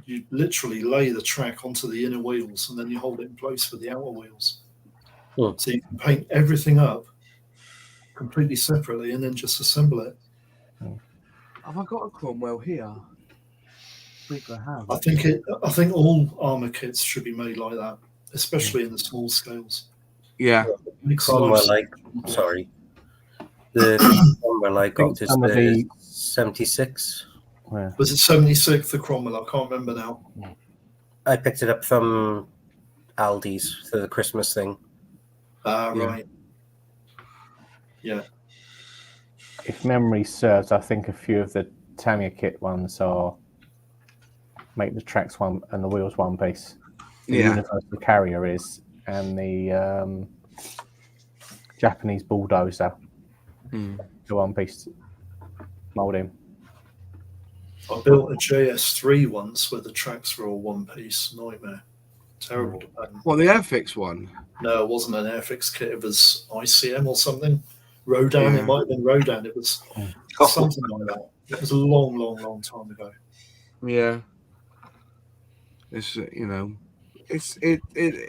you literally lay the track onto the inner wheels, and then you hold it in place with the outer wheels. So you can paint everything up completely separately, and then just assemble it. Have I got a Cromwell here? I think I have. I think all armor kits should be made like that, especially in the small scales. Yeah. The Cromwell I got is the 76. Yeah. Was it 76, the Cromwell? I can't remember now. I picked it up from Aldi's for the Christmas thing. Right. Yeah. If memory serves, I think a few of the Tamiya kit ones are make the tracks one and the wheels one piece. The Universal Carrier is, and the Japanese Bulldozer the one piece molding. I built a JS3 once where the tracks were all one piece. Nightmare. Terrible to paint. Well, the Airfix one? No, it wasn't an Airfix kit. It was ICM or something. Rodan, it might have been Rodan. It was something like that. It was a long, long, long time ago. Yeah. It's it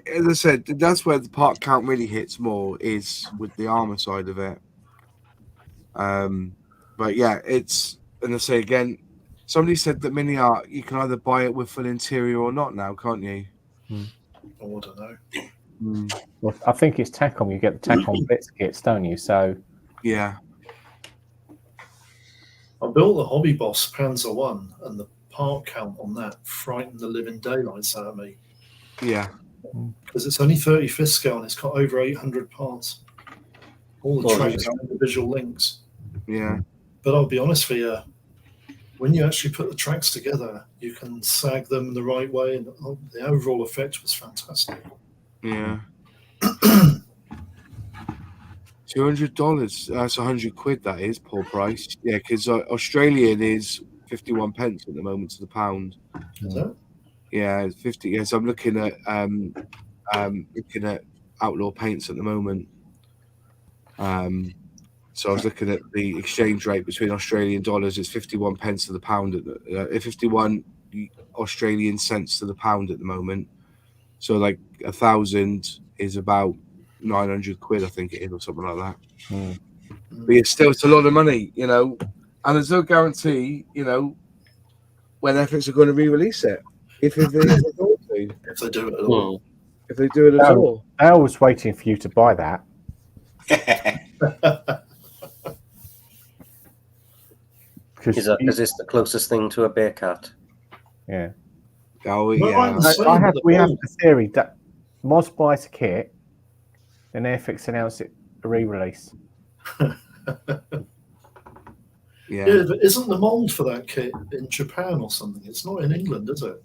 as I said, that's where the part count really hits more, is with the armor side of it. But yeah, it's, and I say again, somebody said that mini art, you can either buy it with full interior or not now, can't you? Oh, I don't know. Well, I think it's Tacom. You get the Tacom Blitz kits, don't you? So yeah. I built the Hobby Boss Panzer 1, and the part count on that frightened the living daylights out of me. Yeah. Because it's only 35th scale and it's got over 800 parts. All the tracks are individual links. Yeah. But I'll be honest with you, when you actually put the tracks together, you can sag them the right way, and the overall effect was fantastic. Yeah. $200. That's £100. That is poor price. Yeah, because Australian is 51 pence at the moment to the pound. Is that? Yeah, it's 50. Yes, I'm looking at Outlaw Paints at the moment. So I was looking at the exchange rate between Australian dollars. It's 51 pence to the pound at the 51 Australian cents to the pound at the moment. So like 1,000 is about £900, I think it is, or something like that. But it's a lot of money, and there's no guarantee, when FX are going to re-release it. If they do it at all. If they do it at all. I was waiting for you to buy that. Is this the closest thing to a Bearcat? Yeah. Oh yeah. We have the theory that Moz buys a kit, then Airfix announce it a re-release. Yeah, but isn't the mold for that kit in Japan or something? It's not in England, is it?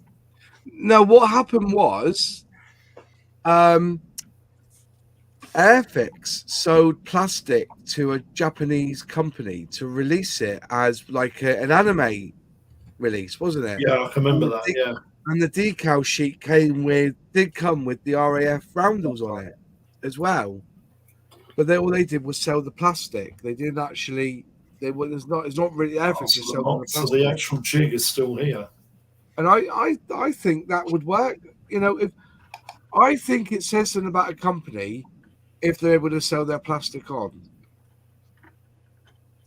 No, what happened was Airfix sold plastic to a Japanese company to release it as like an anime release, wasn't it? Yeah, I can remember that. Yeah, and the decal sheet did come with the RAF roundels on it as well. But all they did was sell the plastic. They didn't actually. It's not really Airfix. So the actual jig is still here. And I think that would work. If I think it says something about a company if they're able to sell their plastic on.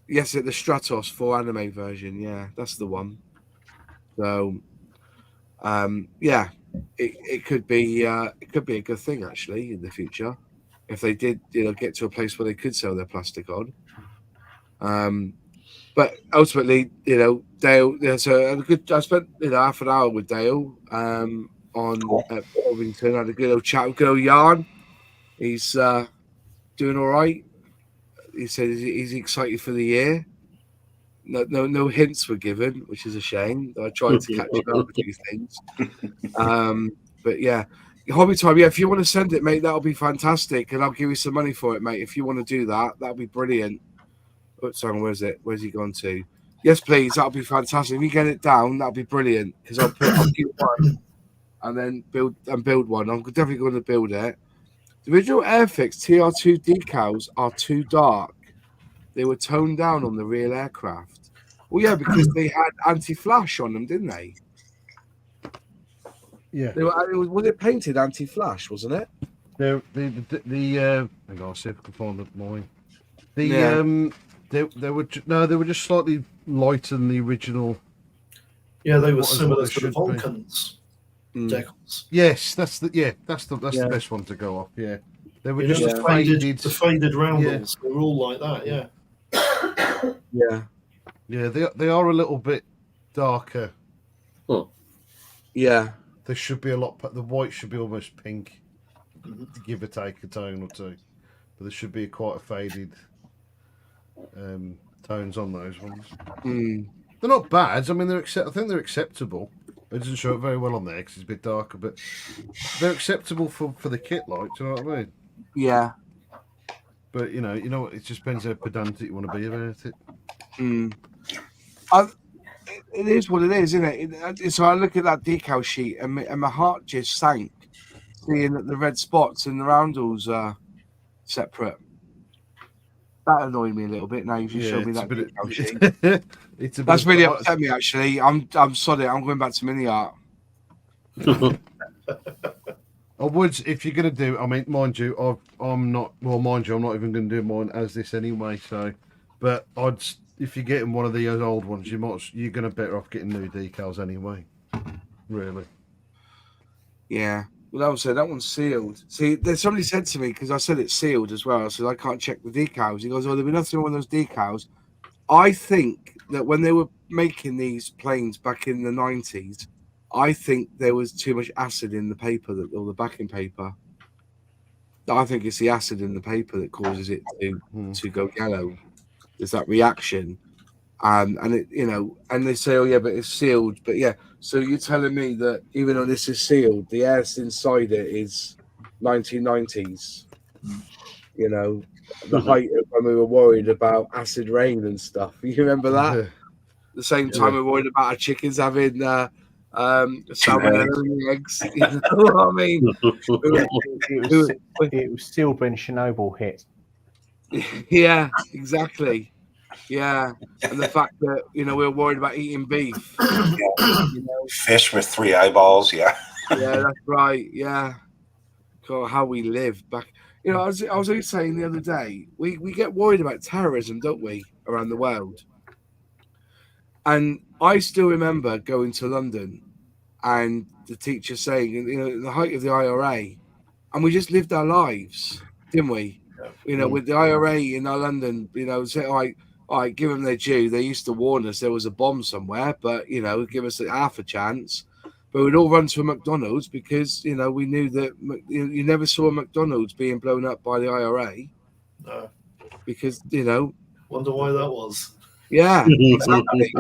Yes, the Stratos 4 anime version. Yeah, that's the one. So, yeah, it could be a good thing actually in the future if they did get to a place where they could sell their plastic on. But ultimately, Dale. So I spent half an hour with Dale on at Orpington. Had a good old chat, good old yarn. He's doing all right. He said he's excited for the year. No hints were given, which is a shame. I tried to catch up with a few things. But yeah, hobby time. Yeah, if you want to send it, mate, that'll be fantastic, and I'll give you some money for it, mate. If you want to do that, that'll be brilliant. Oh, sorry, where's it? Where's he gone to? Yes, please. That'll be fantastic. If you get it down, that'll be brilliant. Because I'll keep one and then build one. I'm definitely going to build it. The original Airfix TR2 decals are too dark. They were toned down on the real aircraft. Well, yeah, because they had anti-flash on them, didn't they? Yeah. Was it painted anti-flash, wasn't it? Hang on, I'll see if I can find mine. They were just slightly lighter than the original. Yeah, they were similar to the Vulcans decals. Yes, that's the best one to go off. Yeah, they were just the faded roundels. They were all like that. Yeah. Yeah, they are a little bit darker. Oh. Yeah, they should be a lot. The white should be almost pink, to give or take a tone or two. But there should be quite a faded tones on those ones. They're not bad. I mean, I think they're acceptable. It doesn't show it very well on there because it's a bit darker, but they're acceptable for the kit light. Do you know what I mean? Yeah. But you know, it just depends how pedantic you want to be about it. It is what it is, isn't it? So I look at that decal sheet and my heart just sank, seeing that the red spots and the roundels are separate. That annoyed me a little bit. Now you just showed me that decal sheet. That's really upset me. Actually, I'm sorry. I'm going back to mini art. I would, if you're going to do. I mean, mind you, I'm not. Well, mind you, I'm not even going to do mine as this anyway. So, but if you're getting one of these old ones, you're going to better off getting new decals anyway. Really. Yeah. Well, that one's sealed. See, somebody said to me, because I said it's sealed as well, I said I can't check the decals. He goes, "Oh, there'll be nothing wrong with those decals." I think that when they were making these planes back in the 90s, I think there was too much acid in the paper, or the backing paper. I think it's the acid in the paper that causes it to go yellow. There's that reaction. And it, and they say, "Oh yeah, but it's sealed." But yeah, so you're telling me that even though this is sealed, the air inside it is 1990s. The height of when we were worried about acid rain and stuff. You remember that? The same time we were worried about our chickens having salmonella in the eggs. You know what I mean? It was sealed when Chernobyl hit. Yeah, exactly. Yeah, and the fact that we were worried about eating beef, fish with 3 eyeballs. Yeah, yeah, that's right. Yeah, God, how we lived back. I was only saying the other day, we get worried about terrorism, don't we, around the world? And I still remember going to London and the teacher saying, the height of the IRA, and we just lived our lives, didn't we? With the IRA in our London, say, all right, give them their due. They used to warn us there was a bomb somewhere, but, give us half a chance. But we'd all run to a McDonald's because, we knew that you never saw a McDonald's being blown up by the IRA. No. Because, Wonder why that was. Yeah, exactly.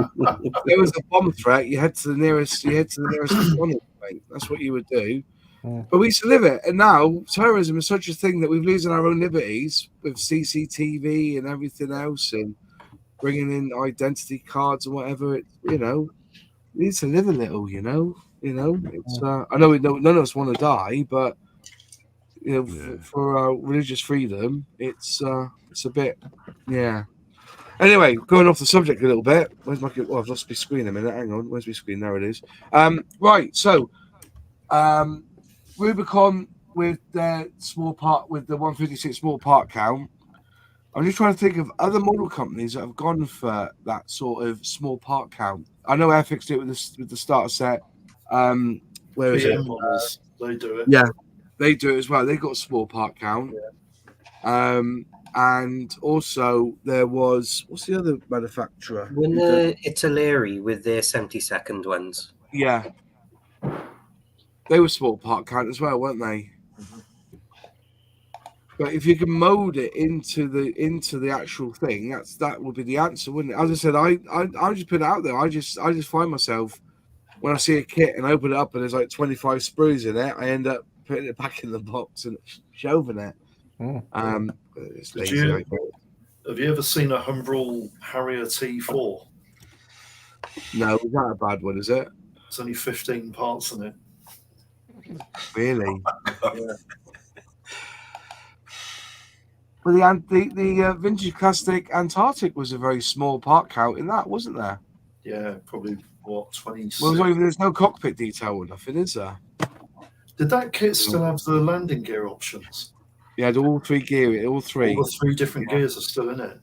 If there was a bomb threat, you head to the nearest McDonald's, mate. That's what you would do. But we used to live it, and now terrorism is such a thing that we're losing our own liberties with CCTV and everything else, and bringing in identity cards and whatever. We need to live a little, It's I know none of us want to die, but for our religious freedom, it's a bit, yeah. Anyway, going off the subject a little bit. Where's my? Oh, I've lost my screen a minute. Hang on. Where's my screen? There it is. Right. So, Rubicon with the small part with the 156 small part count. I'm just trying to think of other model companies that have gone for that sort of small part count. I know Airfix did with the starter set. Where is it? Models, they do it. Yeah, they do it as well. They got a small part count. Yeah. And also there was, what's the other manufacturer? Italeri with their 72nd ones. Yeah, they were small part count as well, weren't they? But if you can mold it into the actual thing, that would be the answer, wouldn't it? As I said, I just put it out there. I just find myself when I see a kit and open it up and there's like 25 sprues in it, I end up putting it back in the box and shelving it. It's lazy, have you ever seen a Humbrol Harrier T4? No, is that a bad one? Is it? There's only 15 parts in it. Really? Yeah. Well, the vintage classic Antarctic was a very small part count in that, wasn't there? Yeah, probably 26. Well, there's no cockpit detail or nothing, is there? Did that kit still have the landing gear options? Yeah, all three gear, all three. All the three different gears are still in it.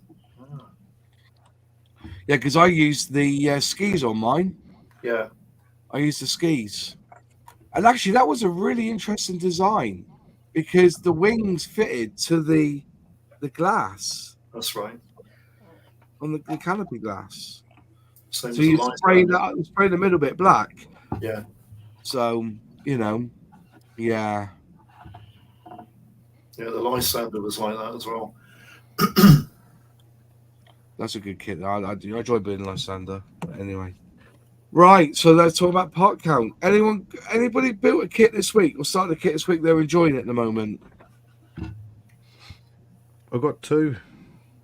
Yeah, because I used the skis on mine. Yeah. I used the skis. And actually, that was a really interesting design because the wings fitted to the glass. That's right. On the canopy glass. Same so you spray the middle bit black. Yeah. So, yeah. Yeah, the Lysander was like that as well. That's a good kit. I enjoy building Lysander. But anyway. Right, so let's talk about part count. Anybody built a kit this week or started a kit this week they're enjoying it at the moment? I've got two.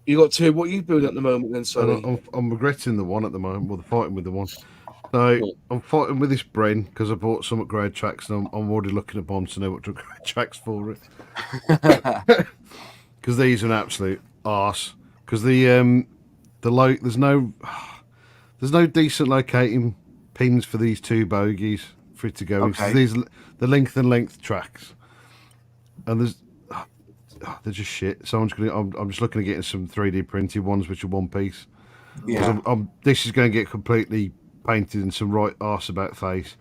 You got two. What are you building at the moment then, Sonny? I'm regretting the one at the moment. Well, fighting with the one. So I'm fighting with this Bren because I bought some upgrade tracks and I'm already looking at bombs to know what to upgrade tracks for it. Because these are an absolute arse. Because there's no decent locating pins for these two bogies for it to go. Okay. These the length tracks, and they're just shit. So I'm just looking at getting some 3D printed ones which are one piece. Yeah. This is going to get completely painted in some right arse about face.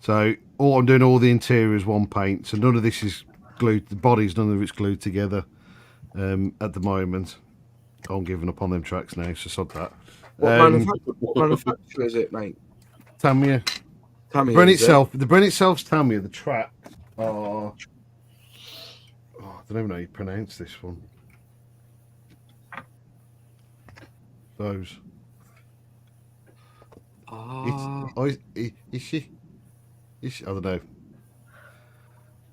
So I'm doing all the interiors one paint. So none of this is glued. The bodies, none of it's glued together at the moment. I'm giving up on them tracks now. So sod that. What manufacturer is it, mate? Tamiya. The Bren itself's Tamiya. The tracks are. I don't even know how you pronounce this one. Those. Is she? I don't know. Don't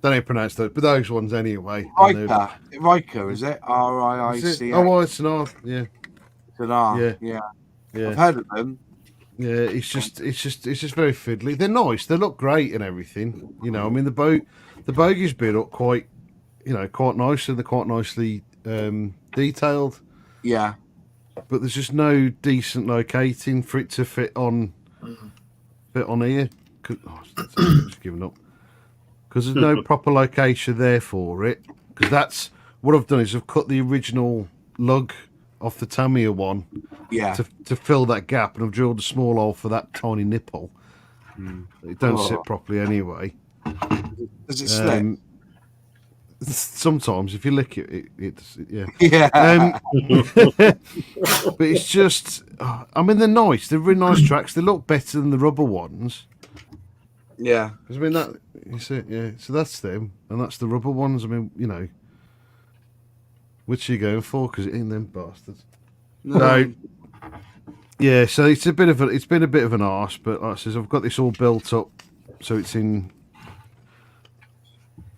know how you pronounce those, but those ones anyway. Riker, is it? RIIC. Oh, it's an R. Yeah. It's an R. Yeah. I've heard of them. Yeah, it's just very fiddly. They're nice. They look great and everything. I mean the bogies bit up quite nice, and they're quite nicely detailed. Yeah. But there's just no decent locating for it to fit on here. I'm just giving up. Because there's no proper location there for it. Because that's what I've done is I've cut the original lug off the Tamiya one to fill that gap, and I've drilled a small hole for that tiny nipple. It don't sit properly anyway. Does it slip? Sometimes if you lick it, yeah. But it's just, I mean, they're nice. They're really nice tracks. They look better than the rubber ones. Yeah. I mean, that is it, yeah. So that's them, and that's the rubber ones. I mean, which are you going for? Because it ain't them bastards. No. Yeah, so it's been a bit of an arse, but like I says, I've got this all built up, so it's in.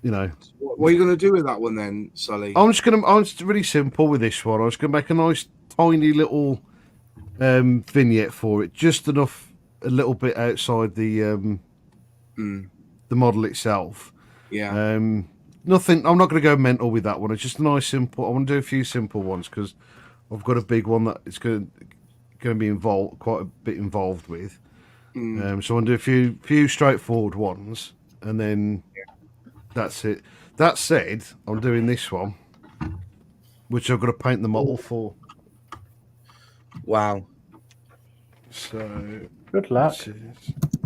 You know, what are you going to do with that one then, Sully? I'm just really simple with this one. I was going to make a nice tiny little vignette for it, just enough, a little bit outside the model itself. Yeah. Nothing. I'm not going to go mental with that one. It's just a nice simple. I want to do a few simple ones because I've got a big one that it's going to be quite a bit involved with. So I want to do a few straightforward ones, and then. That's it. That said, I'm doing this one, which I've got to paint the model for. Wow. So good luck.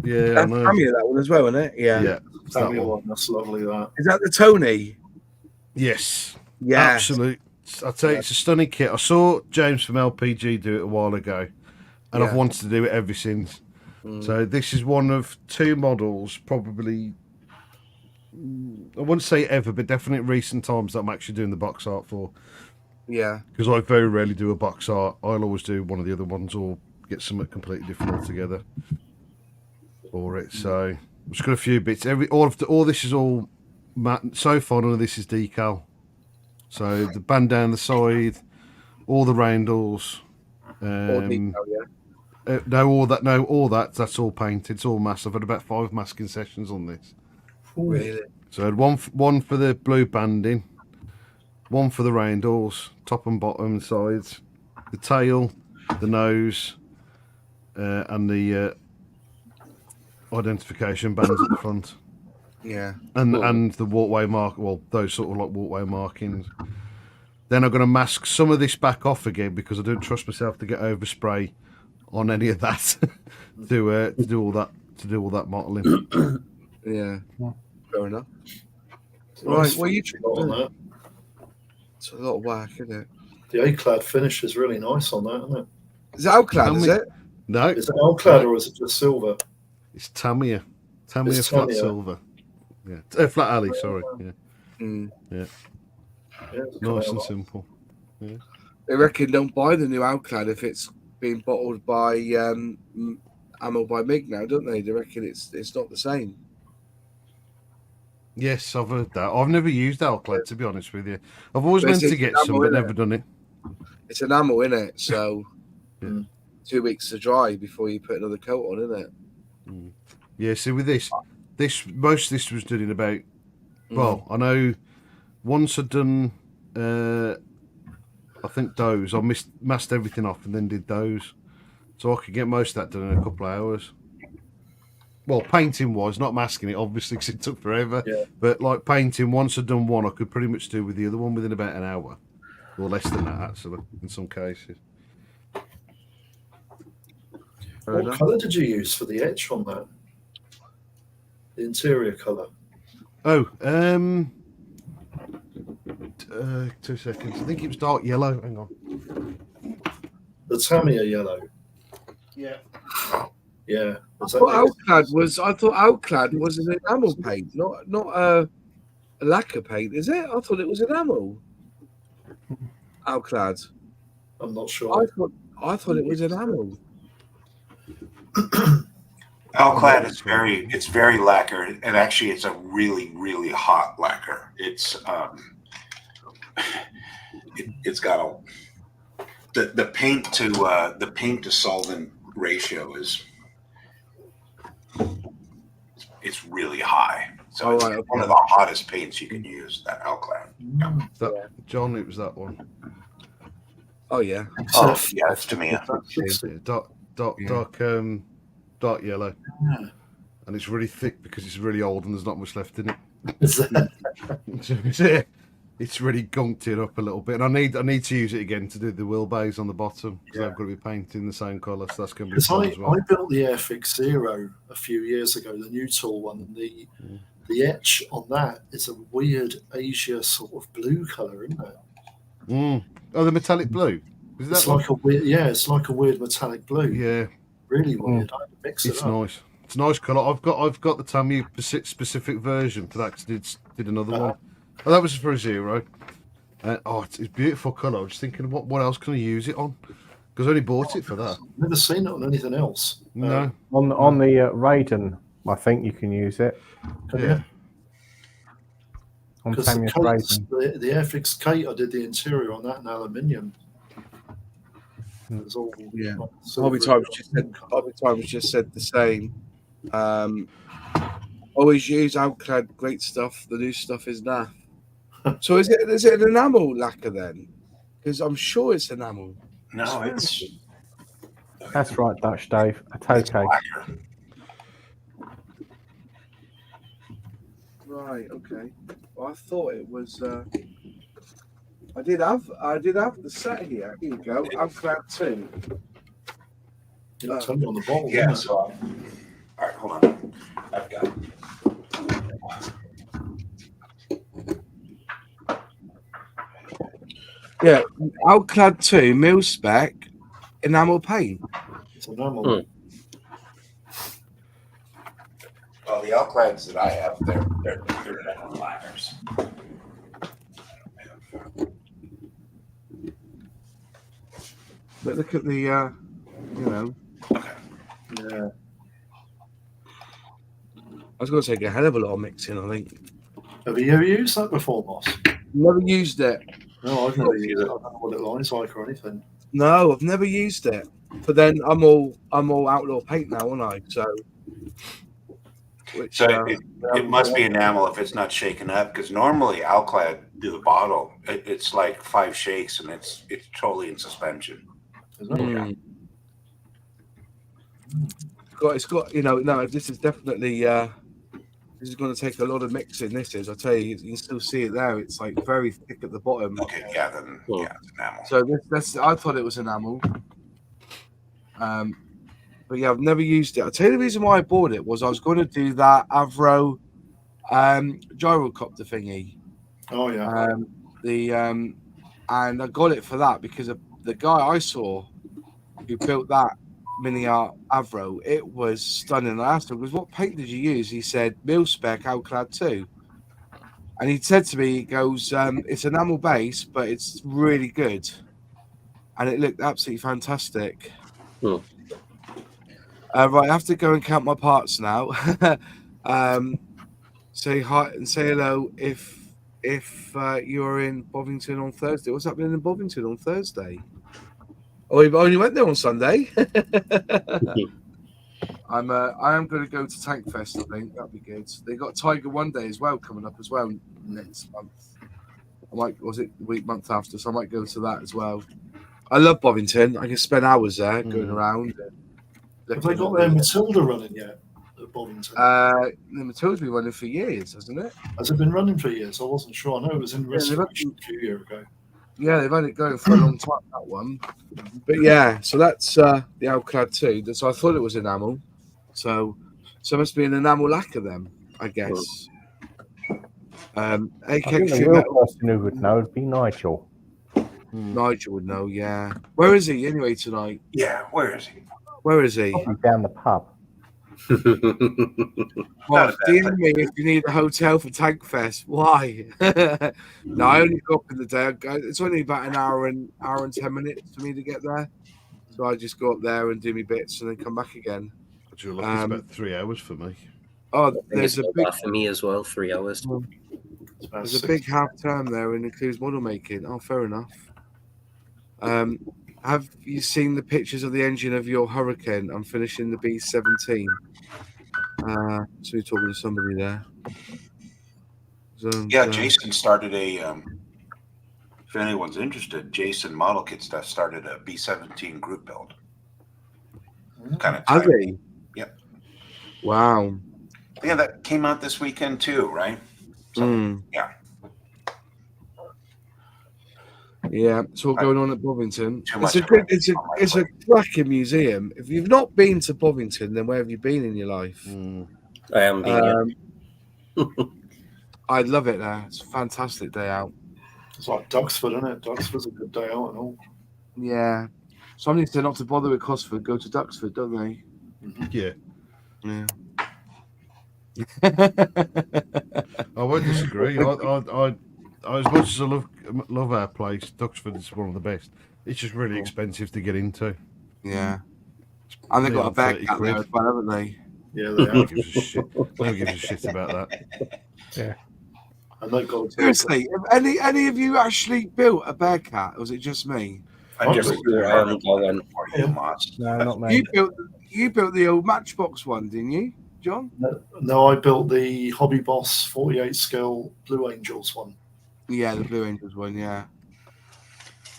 Yeah, that's Tamiya, that one as well, isn't it? Yeah. Yeah. Tamiya one. That's lovely. That is that the Tony? Yes. Yeah. Absolutely. I'll tell you, it's a stunning kit. I saw James from LPG do it a while ago, and I've wanted to do it ever since. So this is one of two models, probably. I wouldn't say ever, but definitely recent times that I'm actually doing the box art for. Yeah. Because I very rarely do a box art. I'll always do one of the other ones or get something completely different altogether for it. So I've just got a few bits. All this is all matte. So far, none of this is decal. So the band down the side, all the roundels. All decal, yeah. All that's all painted. It's all masked. I've had about 5 masking sessions on this. Really? So I had one for the blue banding, one for the roundels, top and bottom sides, the tail, the nose, and the identification bands at the front. Yeah. And the walkway mark. Well, those sort of like walkway markings. Then I'm going to mask some of this back off again because I don't trust myself to get overspray on any of that to do all that modelling. Yeah. Fair enough. Right, well, you on that. It's a lot of work, isn't it? The A-clad finish is really nice on that, isn't it? Is it Alclad, is it? No. Is it Alclad or is it just silver? It's Tamiya. Tamiya It's flat Tamiya. silver. Yeah. Flat alley, sorry. Yeah. Yeah, it's Nice a and lot. simple. Yeah. They reckon don't buy the new Alclad if it's being bottled by Ammo by Mig now, don't they? They reckon it's not the same. Yes, I've heard that. I've never used Alclad, to be honest with you. I've always But meant it's to get ammo, some, but innit? never done it. It's an ammo, innit? So Yeah. 2 weeks to dry before you put another coat on, innit? Yeah, see, with this most of this was done in about. Well, I know once I'd done. I think those. I masked everything off and then did those, so I could get most of that done in a couple of hours. Well, painting was not masking it, obviously, because it took forever. Yeah. But like painting, once I'd done one, I could pretty much do with the other one within about an hour, or less than that, actually, in some cases. What colour did you use for the etch on that? The interior colour. Oh, 2 seconds. I think it was dark yellow. Hang on. The Tamiya yellow. Yeah. Yeah. I thought Alclad was an enamel paint, not a lacquer paint, is it? I thought it was enamel. Alclad. I'm not sure. I thought it was enamel. Alclad is very lacquer, and actually it's a really, really hot lacquer. It's got the paint to solvent ratio is it's really high. So it's one of the hottest paints you can use, that Alclad. John, it was that one. Oh yeah. Oh yeah, it's Tamiya. Dark yellow, and it's really thick because it's really old and there's not much left in it. It's really gunked it up a little bit, and I need to use it again to do the wheelbase on the bottom because I've got to be painting the same colour, so that's going to be fun as well. I built the Airfix Zero a few years ago, the new tool one, and the etch on that is a weird Asia sort of blue colour, isn't it? Oh, the metallic blue. It's like a weird metallic blue. Yeah, really weird. I had to mix it up. Nice. It's a nice colour. I've got the Tamiya specific version for that. 'Cause did another one. Oh, that was for a Zero. It's a beautiful colour. I was thinking, what else can I use it on? Because I only bought it for that. Never seen it on anything else. No. On the Raiden, I think you can use it. Yeah. On Because Tamiya's Raiden. the Airfix Kate, I did the interior on that in aluminium. It was all Bobby Times just said the same. Always use Alclad, great stuff. The new stuff is naff. So is it an enamel lacquer then? Because I'm sure it's enamel. No, it's. That's right, Dutch Dave. It's okay. Right. Okay. Well, I thought it was. I did have the set here. Here you go. Alclad 2. It's on the bottle. Yeah. So, all right, hold on. I've got. Yeah, Alclad 2 mil spec enamel paint. It's enamel. Well, the Alclads that I have, they're enamel liners. But look at the, Yeah. I was going to take a hell of a lot of mixing, I think. Have you ever used that before, boss? Never used it. No, I've never used it. I don't know what it lines like or anything. No, I've never used it. But then I'm all outlaw paint now, aren't I? So, it must be enamel if it's not shaken up. Because normally Alclad do the bottle. It's like 5 shakes and it's totally in suspension. It's got no. This is definitely. This is going to take a lot of mixing. This is, I tell you, you can still see it there. It's like very thick at the bottom. Okay, yeah, then it's enamel. So that's I thought it was enamel. But yeah, I've never used it. I'll tell you the reason why I bought it was I was going to do that Avro gyrocopter thingy. Oh yeah. And I got it for that because of the guy I saw who built that mini art Avro. It was stunning. I asked him, what paint did you use? He said mil spec Alclad 2. And he said to me, he goes, it's enamel base, but it's really good. And it looked absolutely fantastic. Right, I have to go and count my parts now. Say hi and say hello if you're in Bovington on Thursday. What's happening in Bovington on Thursday? Oh, you've only went there on Sunday. I am going to go to Tank Fest. I think that'd be good. They got Tiger One Day as well coming up as well next month. Was it the month after? So I might go to that as well. I love Bovington. I can spend hours there going around. Have they got their Matilda running yet at Bovington? The Matilda's been running for years, hasn't it? Has it been running for years? I wasn't sure. I know it was in restoration a few years ago. Yeah, they've had it going for a long time, that one. But yeah, so that's the Alclad 2. So I thought it was enamel. So it must be an enamel lacquer then, I guess. I think the real person who would know would be Nigel. Nigel would know, yeah. Where is he anyway tonight? Yeah, where is he? Where is he? Probably down the pub. Well, DM me if you need a hotel for Tank Fest. Why? No, I only go up in the day. It's only about an hour and 10 minutes for me to get there. So I just go up there and do my bits and then come back again. It's about 3 hours for me. Oh, there's a big for me as well. 3 hours. There's a big half term there and includes model making. Oh, fair enough. Have you seen the pictures of the engine of your Hurricane? I'm finishing the B17. So you're talking to somebody there. So, yeah, Jason started if anyone's interested, Jason Model Kit stuff started a B17 group build. Kind of. Has he? Yep. Wow. Yeah, that came out this weekend too, right? So, yeah. Yeah, it's all going on at Bovington. It's a cracking museum. If you've not been to Bovington, then where have you been in your life? I am being I love it there. It's a fantastic day out. It's like Duxford, isn't it? Duxford's a good day out and all. Yeah. Somebody said not to bother with Cosford, go to Duxford, don't they? Yeah. Yeah. I won't disagree. I as much as I love our place, Duxford is one of the best. It's just really expensive to get into. Yeah. And they've got a bag out there as well, haven't they? Yeah, they No one have. gives a shit. No one gives a shit about that. Yeah. And they've got Seriously, have any of you actually built a bear cat, or was it just me? I'm just I haven't got one. for you, Moss. No, not me. You built the old Matchbox one, didn't you, John? No, I built the Hobby Boss 48 scale Blue Angels one. Yeah, the Blue Angels one. Yeah.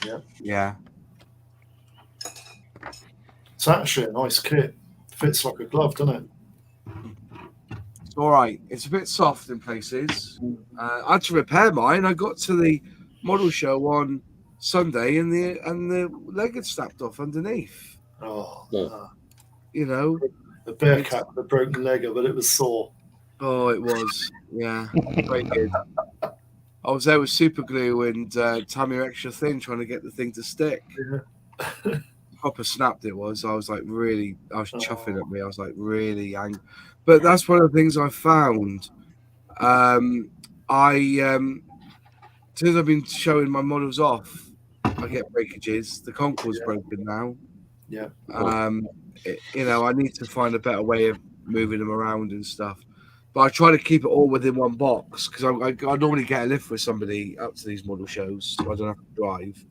Yeah. Yeah. It's actually a nice kit. Fits like a glove, doesn't it? It's all right. It's a bit soft in places. I had to repair mine. I got to the model show on Sunday, and the leg had snapped off underneath. Oh, you know, the bear cat with a broken leg, but it was sore. Oh, it was. Yeah, very good. I was there with super glue and Tammy extra thin trying to get the thing to stick. Yeah. Proper snapped it was. I was like really, I was chuffing at me. I was like really angry. But that's one of the things I found. As soon as I've been showing my models off, I get breakages. The Concour's broken now. Yeah. I need to find a better way of moving them around and stuff. But I try to keep it all within one box because I normally get a lift with somebody up to these model shows, so I don't have to drive.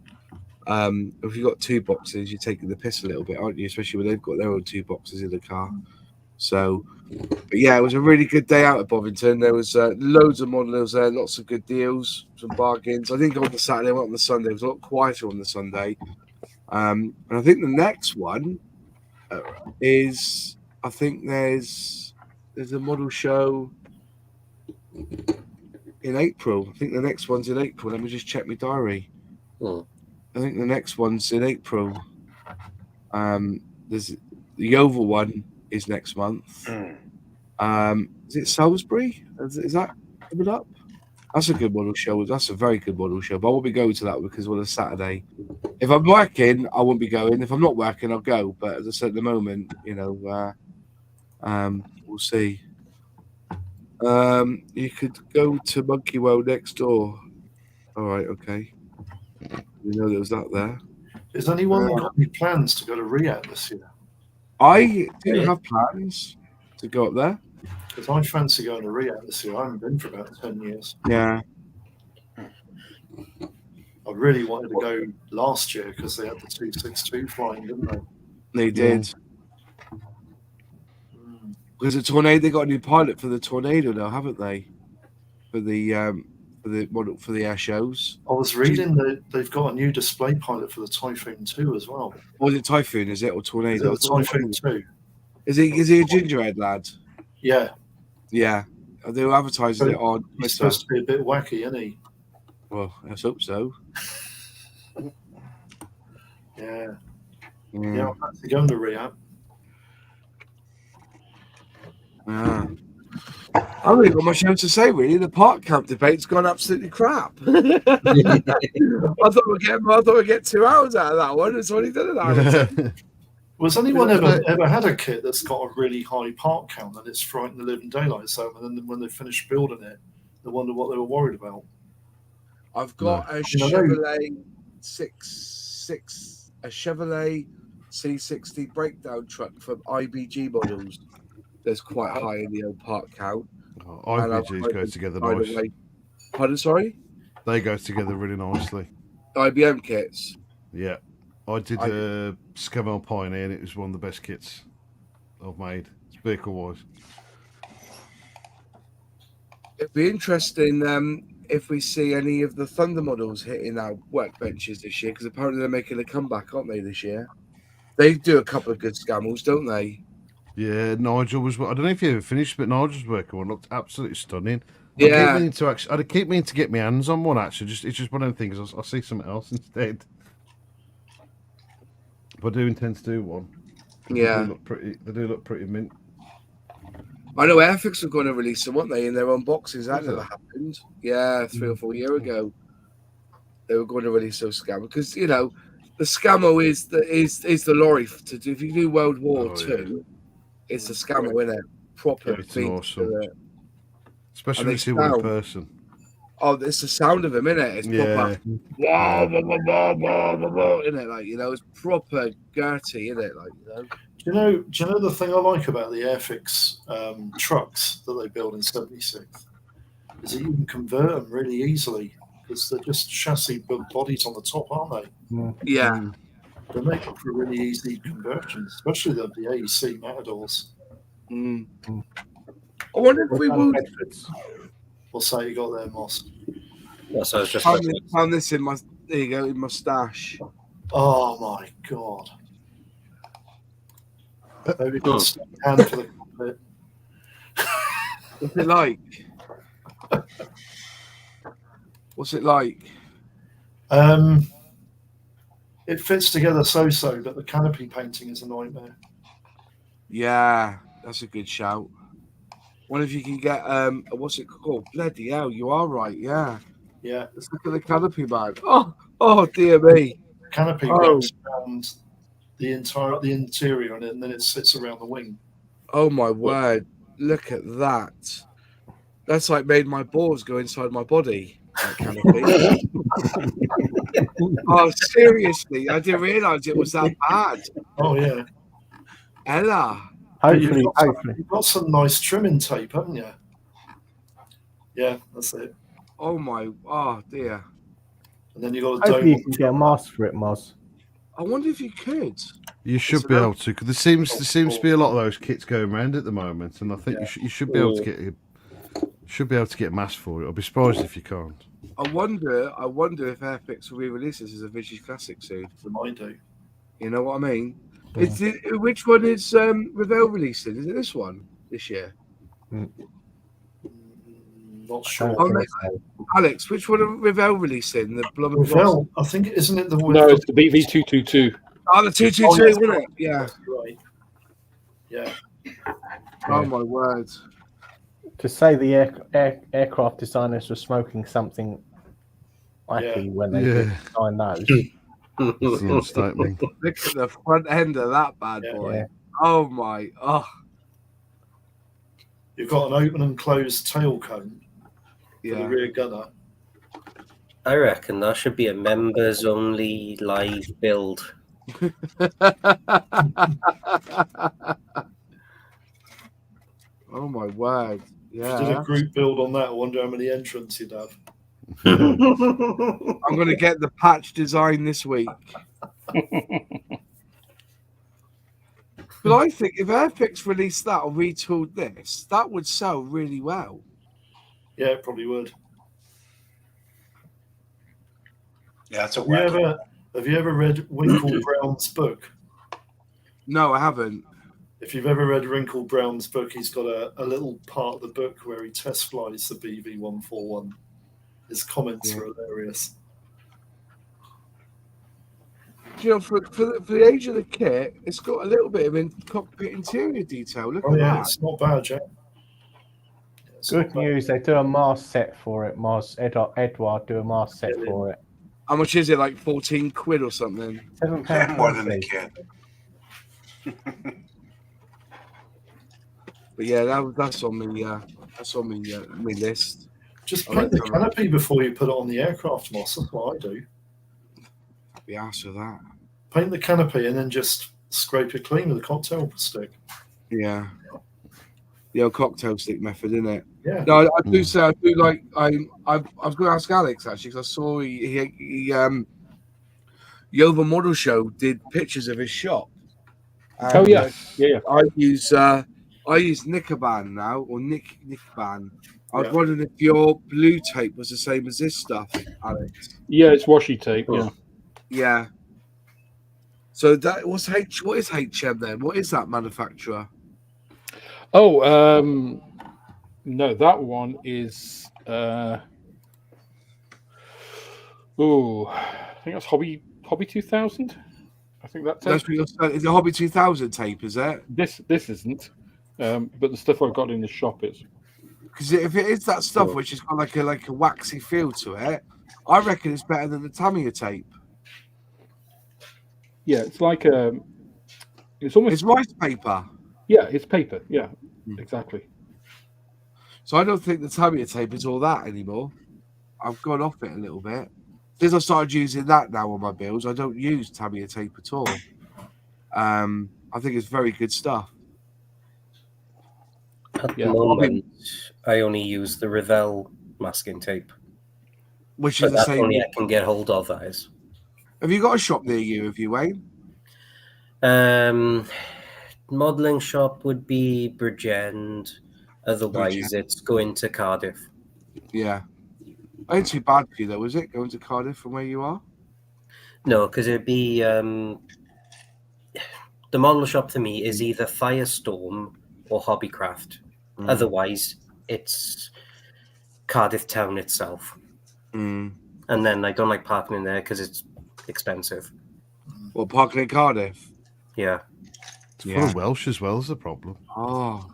If you've got two boxes, you're taking the piss a little bit, aren't you? Especially when they've got their own two boxes in the car. So, but yeah, it was a really good day out at Bovington. There was loads of models there, lots of good deals, some bargains. I didn't go on the Saturday, I went on the Sunday. It was a lot quieter on the Sunday. And I think the next one is, I think there's a model show in April. I think the next one's in April. Let me just check my diary. I think the next one's in April. There's the Oval one is next month. Is it Salisbury? Is that coming up? That's a good model show. That's a very good model show. But I won't be going to that because on a Saturday. If I'm working, I won't be going. If I'm not working, I'll go. But as I said at the moment, we'll see. You could go to Monkey World next door. All right, okay. You know there was that there. Has anyone got any plans to go to Riyadh this year? I do have plans to go up there. Because I fancy going to Riyadh this year. I haven't been for about 10 years. Yeah. I really wanted to go last year because they had the 262 flying, didn't they? They did. Because the Tornado, they got a new pilot for the Tornado now, haven't they? For the air shows. I was reading that they've got a new display pilot for the Typhoon 2 as well. Was it Typhoon? Is it or Tornado? Is it Typhoon 2? Is he a gingerhead lad? Yeah. Yeah. They were advertising it on. He's supposed to be a bit wacky, isn't he? Well, let's hope so. Yeah. Yeah, I'm actually going to Riyadh. Yeah. I haven't really got much else to say, really. The park camp debate's gone absolutely crap. I thought we'd get 2 hours out of that one. It's only done an hour. Was anyone ever had a kit that's got a really high part count and it's frightened the living daylights out, and then when they finish building it, they wonder what they were worried about? I've got a Chevrolet a Chevrolet C60 breakdown truck from IBG models. That's quite high in the old part count. IBGs go together nice. Pardon, sorry? They go together really nicely. IBM kits. Yeah. I did a Scavel Pioneer and it was one of the best kits I've made, vehicle-wise. It'd be interesting if we see any of the Thunder models hitting our workbenches this year, because apparently they're making a comeback, aren't they, this year? They do a couple of good scammels, don't they? Yeah, Nigel was. I don't know if you ever finished, but Nigel's working one looked absolutely stunning. Yeah, I keep meaning to get my hands on one. Actually, it's just one of the things. I'll see something else instead. But I do intend to do one. Yeah, they do look pretty mint. I know Airfix were going to release them, weren't they, in their own boxes? That never happened. Yeah, 3 or 4 years ago, they were going to release those scammers because the scammo is the lorry to do. If you do World War II. It's a scammer, isn't it? Proper. It's awesome. Especially when you see one in person. Oh, it's the sound of him, isn't it? It's proper. Yeah, isn't it? Like, you know, it's proper girty, isn't it? Like, you know. Do you know the thing I like about the Airfix trucks that they build in 76 is that you can convert them really easily because they're just chassis built bodies on the top, aren't they? Yeah. They make for really easy conversions, especially the AEC Matadors. I wonder if we will. What's that you got there, Moss? Yes, I was just found this in my. There you go, in my stash. Oh my god! Maybe just hand for the cockpit. What's it like? What's it like? It fits together so, but the canopy painting is a nightmare. Yeah, that's a good shout. Wonder if you can get what's it called? Bloody hell, you are right. Yeah. Yeah. Let's look at the canopy, man. Oh dear me. Canopy wraps around the interior on it, and then it sits around the wing. Oh my word! Look at that. That's like made my balls go inside my body. That canopy. Oh, seriously, I didn't realise it was that bad. Oh yeah. Ella. Hopefully. You've got some nice trimming tape, haven't you? Yeah, that's it. Oh dear. And then you got a Hopefully you can get a mask for it, Moz. I wonder if you could. You should be able to, because there seems to be a lot of those kits going around at the moment, and I think you should be able to get a mask for it. I'll be surprised if you can't. I wonder if Airfix will re-release this as a Vintage Classic soon. They might do. You know what I mean? Yeah. Which one is Revell releasing? Is it this one this year? Not sure. Alex, which one are Revell releasing? The Revell, I think, isn't it the one? No, it's the BV222. Oh, the 222, isn't it? Yeah. Right. Yeah. Oh my word! To say the aircraft designers were smoking something wacky when they designed those. It's the understatement. Look at the front end of that bad boy. Yeah. Oh my! Oh. You've got an open and closed tail cone for the rear gunner. I reckon that should be a members only live build. Oh my word! Yeah. If you did a group build on that, I wonder how many entrants you'd have. I'm going to get the patch design this week. But I think if Airfix released that or retooled this, that would sell really well. Yeah, it probably would. Yeah, that's a Have you ever read Winkle Brown's book? No, I haven't. If you've ever read Wrinkle Brown's book, he's got a little part of the book where he test flies the BV-141. His comments are hilarious. You know, for the age of the kit, it's got a little bit of cockpit interior detail. Look at that. It's not bad, Jack. Good news, they do a mask set for it, Edward do a mask set for it. How much is it? Like 14 quid or something? £7 more than they can. But yeah, that's on me. That's on me. My list. Just paint the canopy before you put it on the aircraft, Moss. That's what I do. Be asked for that. Paint the canopy and then just scrape it clean with a cocktail stick. Yeah. The old cocktail stick method, isn't it? Yeah. No, I do say I do like. I was going to ask Alex actually because I saw he Yova Model Show did pictures of his shop. And, yeah. I use Nicoban now or Nicoban. I was wondering if your blue tape was the same as this stuff, Alex. Yeah, it's washi tape. Yeah. Yeah. So what is HM then? What is that manufacturer? Oh, no, that one is. I think that's Hobby 2000. I think that's it's a Hobby 2000 tape, is it? This isn't, but the stuff I've got in the shop is. Because if it is that stuff which has got like a waxy feel to it, I reckon it's better than the Tamiya tape. Yeah, it's like it's almost it's rice paper. Yeah, it's paper. Yeah, exactly. So I don't think the Tamiya tape is all that anymore. I've gone off it a little bit. Since I started using that now on my builds, I don't use Tamiya tape at all. I think it's very good stuff. At the moment, I only use the Revell masking tape, which is the same. Only I can get hold of, that is. Have you got a shop near you? Have you, Wayne? Modelling shop would be Bridgend. Otherwise, it's going to Cardiff. Yeah. Ain't too bad for you, though, is it, going to Cardiff from where you are? No, because it'd be... the model shop for me is either Firestorm or Hobbycraft. Otherwise, it's Cardiff town itself. And then I don't like parking in there because it's expensive. Well, parking in Cardiff? Yeah. It's full of Welsh as well as the problem. Oh.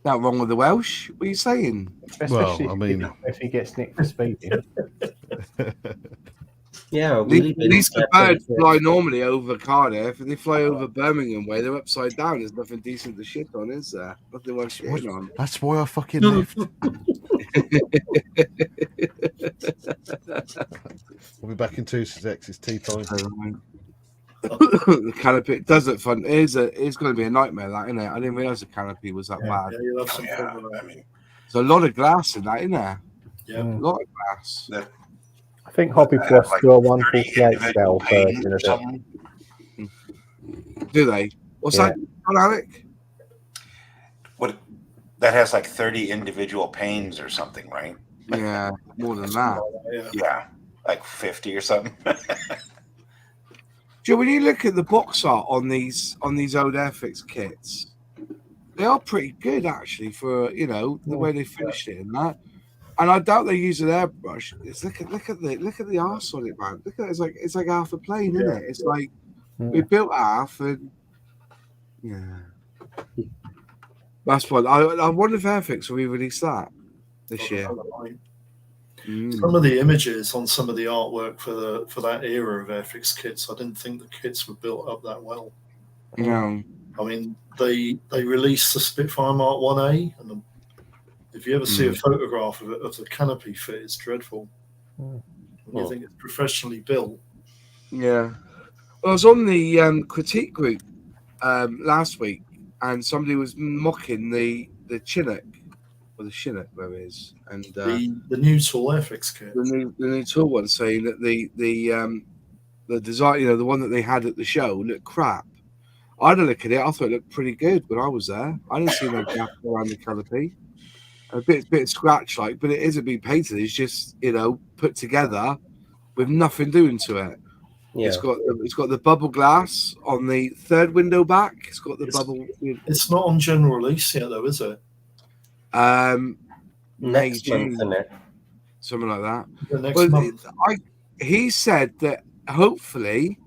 Not wrong with the Welsh? What are you saying? Especially if he gets nicked for speeding. Yeah, at least the birds fly normally over Cardiff, and they fly over Birmingham way. They're upside down. There's nothing decent to shit on, is there? Nothing worth shitting on. That's why I fucking left. We'll be back in 2 seconds. It's tea time. The canopy does look fun. It's going to be a nightmare, that, isn't it? I didn't realise the canopy was that bad. Yeah, you'll have some fun with that. I mean, there's a lot of glass in that, isn't there? Yeah, a lot of glass. I think Hobby Plus do a one full slate scale version of it. Do they? What's that, Alec? What? That has like 30 individual panes or something, right? Yeah, more than that. Yeah, like 50 or something. Joe, when you look at the box art on these old Airfix kits, they are pretty good actually for the way they finished it and that. And I doubt they use an airbrush. It's look at the arse on it, man. Look at it. It's like half a plane, isn't it? It's like we built half, and that's fun. I wonder if Airfix will re-release that this year. Some of the images on some of the artwork for that era of Airfix kits, I didn't think the kits were built up that well. No. I mean, they released the Spitfire Mark 1A, and if you ever see a photograph of it, of the canopy fit, it's dreadful. You think it's professionally built. Yeah. Well, I was on the critique group last week, and somebody was mocking the Chinook, or the Chinook, where it is, and the new tool Airfix kit, the new tool one, saying that the design, the one that they had at the show, looked crap. I had a look at it. I thought it looked pretty good when I was there. I didn't see no gap around the canopy. A bit scratch like, but it isn't being painted. It's just put together with nothing doing to it. Yeah. It's got the bubble glass on the third window back. It's got the bubble. It's not on general release yet, though, is it? Next month, isn't it? Something like that. The next month. He said that hopefully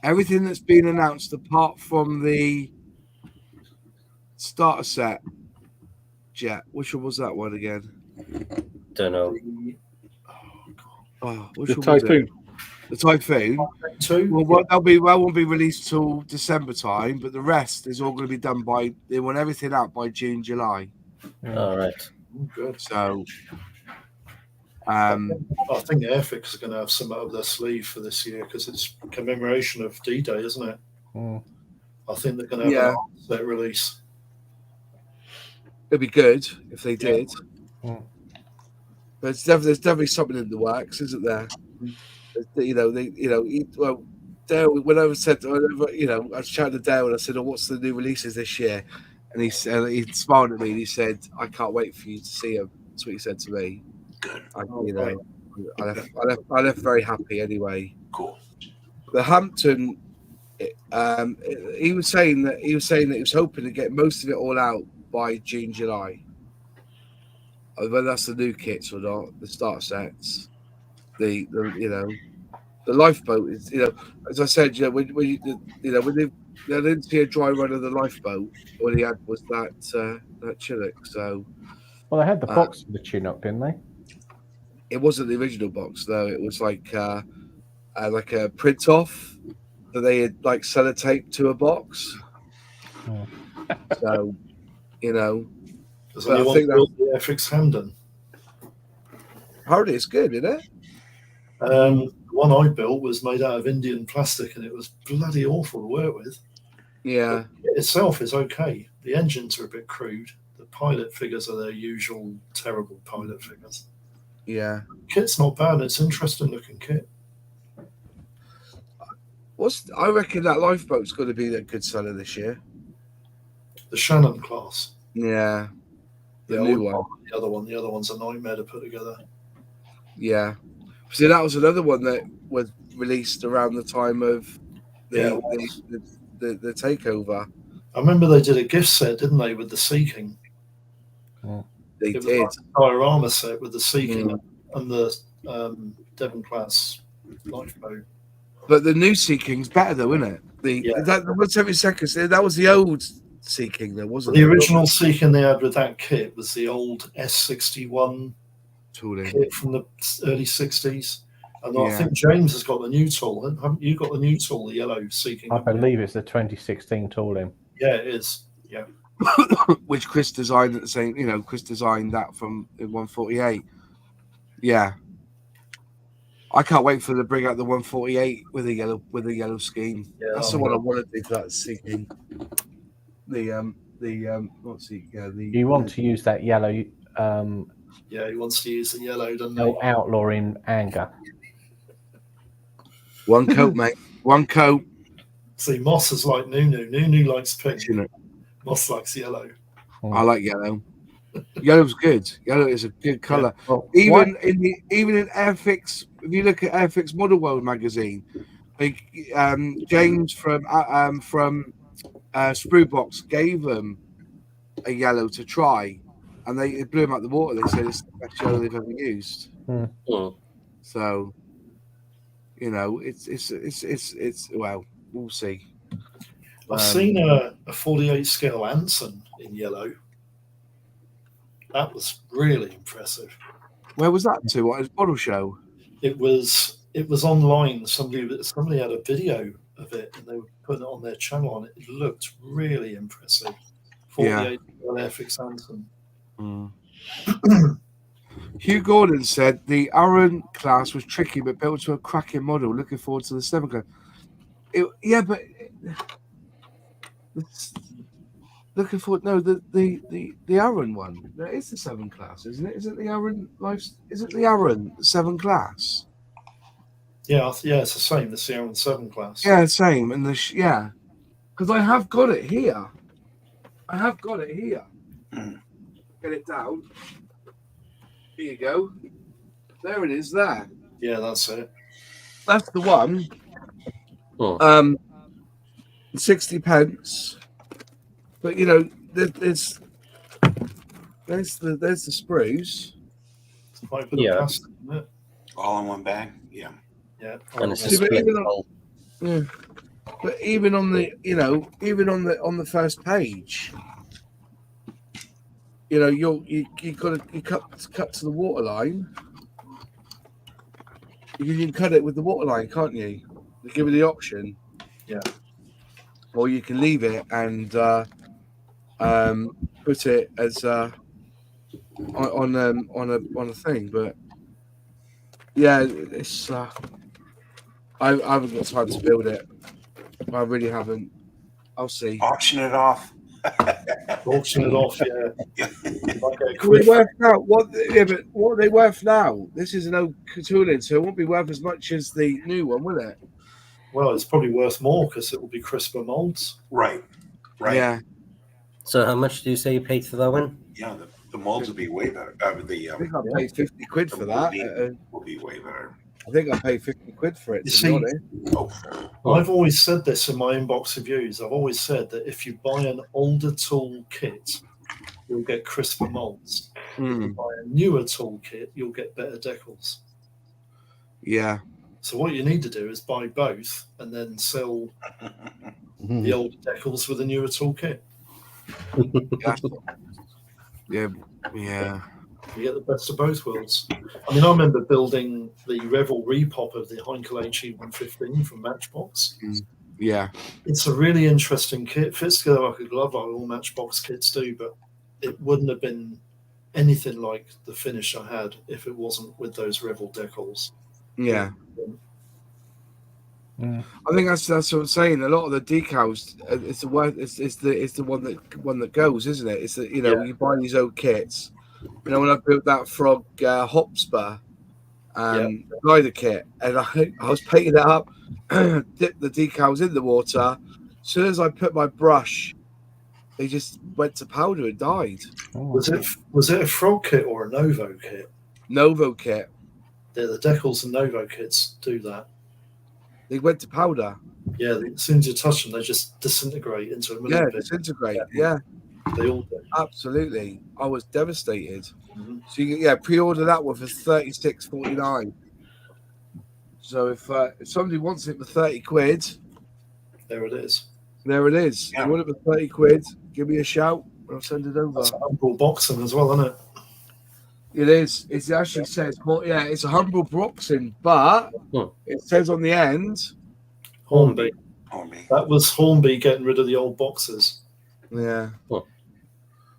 everything that's been announced, apart from the starter set jet, which one was that one again? Don't know. Which the one was Typhoon. it? The Typhoon. Well, won't be released till December time, but the rest is all going to be done by. They want everything out by June, July. All right. Good. So, I think Airfix is going to have some up their sleeve for this year because it's commemoration of D-Day, isn't it? I think they're going to have that release. It'd be good if they did. But there's definitely something in the works, isn't there? Dale. When I said, I was chatting to Dale and I said, "Oh, what's the new releases this year?" And he smiled at me and he said, "I can't wait for you to see them." That's what he said to me. Good. I left very happy anyway. Cool. The Hampton, he was saying that he was hoping to get most of it all out by June, July. Whether that's the new kits or not, the start sets, the lifeboat is, as I said, when they didn't see a dry run of the lifeboat, all he had was that Chinook. So, well, they had the box for the Chinook, didn't they? It wasn't the original box though. It was like a print off that they had like sellotaped to a box. So you know. Does But I anyone think that build the FX Hamden? Hardy is good, isn't it? The one I built was made out of Indian plastic, and it was bloody awful to work with. Yeah. It itself is okay. The engines are a bit crude. The pilot figures are their usual terrible pilot figures. Yeah. Kit's not bad. It's an interesting looking kit. I reckon that lifeboat's going to be a good seller this year. The Shannon class. Yeah. The Yeah, new one. The other one. The other one's a nightmare to put together. Yeah. See, that was another one that was released around the time of the takeover. I remember they did a gift set, didn't they, with the Sea-King? They it did. was like a diorama set with the Sea-King and the Devon class lifeboat. But the new Sea-King's better, though, isn't it? That was every second. That was the old Sea-King, though, wasn't it? The original Sea-King they had with that kit was the old S61 tooling kit from the early 60s. And I think James has got the new tool. Haven't you got the new tool, the yellow Sea-King? I believe it's the 2016 tooling. Yeah, it is. Yeah. Which Chris designed at the same, Chris designed that from 148. Yeah. I can't wait for them to bring out the 148 with a yellow scheme. Yeah, that's the one I want to do for that Sea-King. You want to use that yellow. Yeah, he wants to use the yellow, doesn't he? No outlaw in anger. One coat, mate. One coat. See, Moss is like Nunu. Nunu likes pink. Moss likes yellow. I like yellow. Yellow's good. Yellow is a good colour. Yeah. Well, even in Airfix, if you look at Airfix Model World magazine, like James from Spruebox gave them a yellow to try, and it blew them out the water. They said it's the best yellow they've ever used. So, it's well, we'll see. I've seen a 48 scale Anson in yellow. That was really impressive. Where was that to? What, his model show? It was online. Somebody had a video of it, and they were putting it on their channel, and it looked really impressive. 48 scale Airfix Anson. Hugh Gordon said the Aaron class was tricky, but built to a cracking model. Looking forward to the 7 class. Looking forward. No, the Aaron one. That is the 7 class, isn't it? Isn't the Aaron life? Isn't the Aaron 7 class? Yeah, it's the same. The Aaron 7 class. Yeah, same. And because I have got it here. Get it down. Here you go. There it is. There. Yeah, that's it. That's the one. 60 pence. But there's the sprues. Plastic, isn't it? All in one bag. Yeah. Yeah. And it's But even on the first page, you cut to the waterline. You can cut it with the waterline, can't you? They give you the option. Yeah. Or you can leave it and put it as on a thing. But yeah, it's I haven't got time to build it. I really haven't. I'll see. Auction it off. Auction it off, yeah. They're worth now. What are they worth now? This is an old tooling, so it won't be worth as much as the new one, will it? Well, it's probably worth more because it will be crisper molds. Right. Yeah. So how much do you say you paid for that one? Yeah, the molds will be way better. I think I paid 50 quid for that. Will be way better. I think I paid 50 quid for it. I've always said this in my inbox reviews. I've always said that if you buy an older tool kit, you'll get crisper molds. If you buy a newer tool kit, you'll get better decals. Yeah. So what you need to do is buy both and then sell the older decals with a newer tool kit. Yeah. You get the best of both worlds. I mean, I remember building the Revel repop of the Heinkel HE115 from Matchbox. Yeah. It's a really interesting kit. Fits together like a glove, like all Matchbox kits do, but it wouldn't have been anything like the finish I had if it wasn't with those Revel decals. Yeah. I think that's what I'm saying. A lot of the decals, it's the one that goes, isn't it? It's the, you buy these old kits. When I built that Frog Hotspur glider kit, and I was painting it up, dipped the decals in the water. As soon as I put my brush, they just went to powder and died. Was it a Frog kit or a Novo kit? Novo kit. Yeah, the decals and Novo kits do that. They went to powder. Yeah, as soon as you touch them, they just disintegrate into a million bits. Disintegrate. Yeah, they all do. Absolutely. I was devastated. Mm-hmm. So you pre-order that one for $36.49. So if somebody wants it for 30 quid, there it is. There it is. Yeah. You want it for 30 quid? Give me a shout. I'll send it over. That's a humble boxing as well, isn't it? It is. It actually says, it's a humble boxing, but it says on the end, Hornby. That was Hornby getting rid of the old boxes. Yeah. Well,